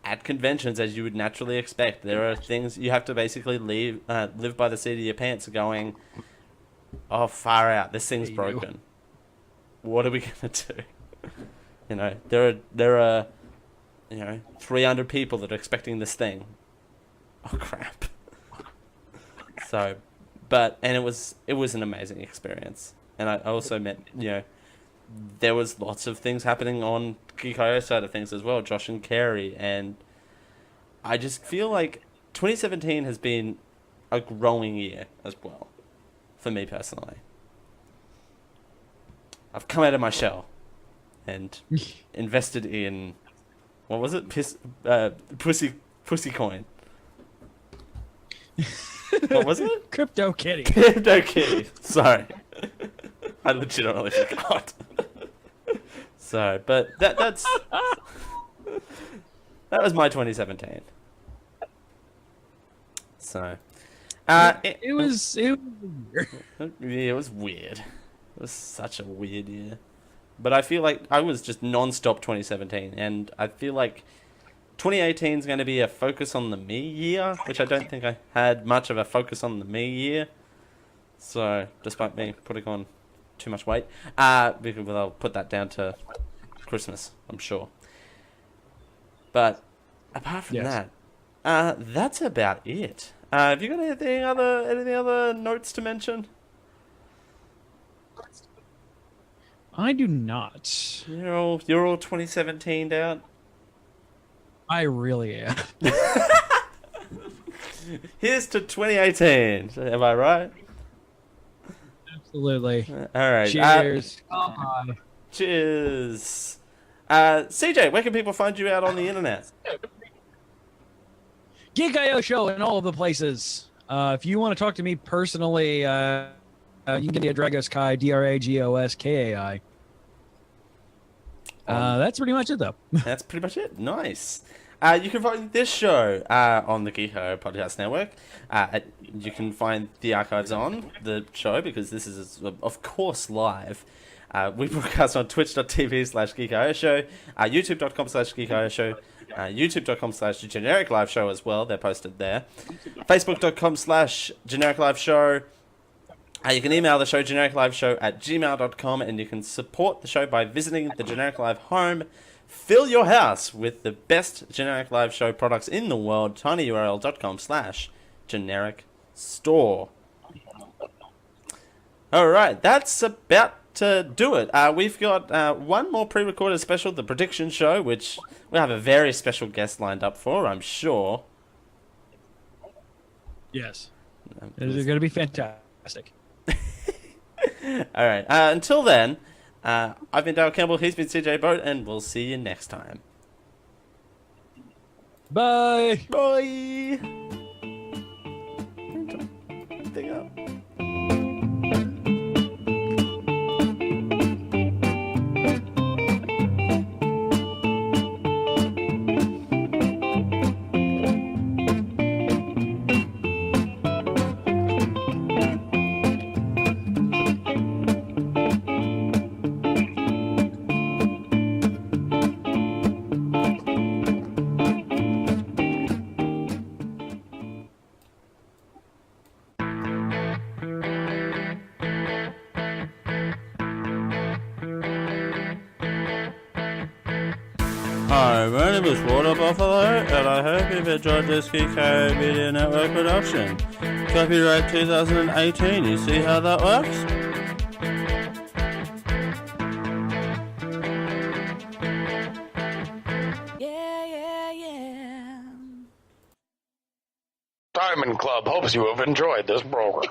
at conventions, as you would naturally expect, there are things you have to basically live by the seat of your pants, going, oh, far out, this thing's broken. What are we gonna do? There are 300 people that are expecting this thing. Oh crap. So, and it was an amazing experience, and I also met there was lots of things happening on Geek.io side of things as well, Josh and Carey, and I just feel like 2017 has been a growing year as well, for me personally. I've come out of my shell and invested in, what was it? Pussy coin. What was it? Crypto Kitty. Crypto Kitty. Sorry. I legitimately forgot. So, but that was my 2017. So, it was weird. Yeah, it was weird. It was such a weird year. But I feel like I was just non-stop 2017, and I feel like 2018 is going to be a focus on the me year, which I don't think I had much of a focus on the me year. So, despite me putting on too much weight, because I'll put that down to Christmas, I'm sure. But apart from that, that's about it. Have you got anything other notes to mention? I do not. You're all 2017'd out. I really am. Here's to 2018. Am I right? Absolutely. All right. Cheers. Cheers. CJ, where can people find you out on the internet? Geek IO show in all of the places. If you want to talk to me personally, you can give me a Dragos Kai, DRAGOSKAI. That's pretty much it, though. That's pretty much it. Nice. You can find this show on the Geek I Podcast Network. You can find the archives on the show because this is, of course, live. We broadcast on twitch.tv/Geek Show, youtube.com/Geek Show, youtube.com/Generic Live Show as well. They're posted there. Facebook.com/Generic Live Show. You can email the show genericliveshow@gmail.com, and you can support the show by visiting the Generic Live home. Fill your house with the best Generic Live Show products in the world. tinyurl.com/generic store. Alright, that's about to do it. We've got one more pre-recorded special, the Prediction Show, which we have a very special guest lined up for, I'm sure. Yes. It's going to be fantastic. Alright, until then, I've been Dale Campbell, he's been CJ Boat, and we'll see you next time. Bye! Bye! Thing up. Hi, my name is Water Buffalo, and I hope you've enjoyed this Geek I Media Network production. Copyright 2018, you see how that works? Diamond Club hopes you have enjoyed this program.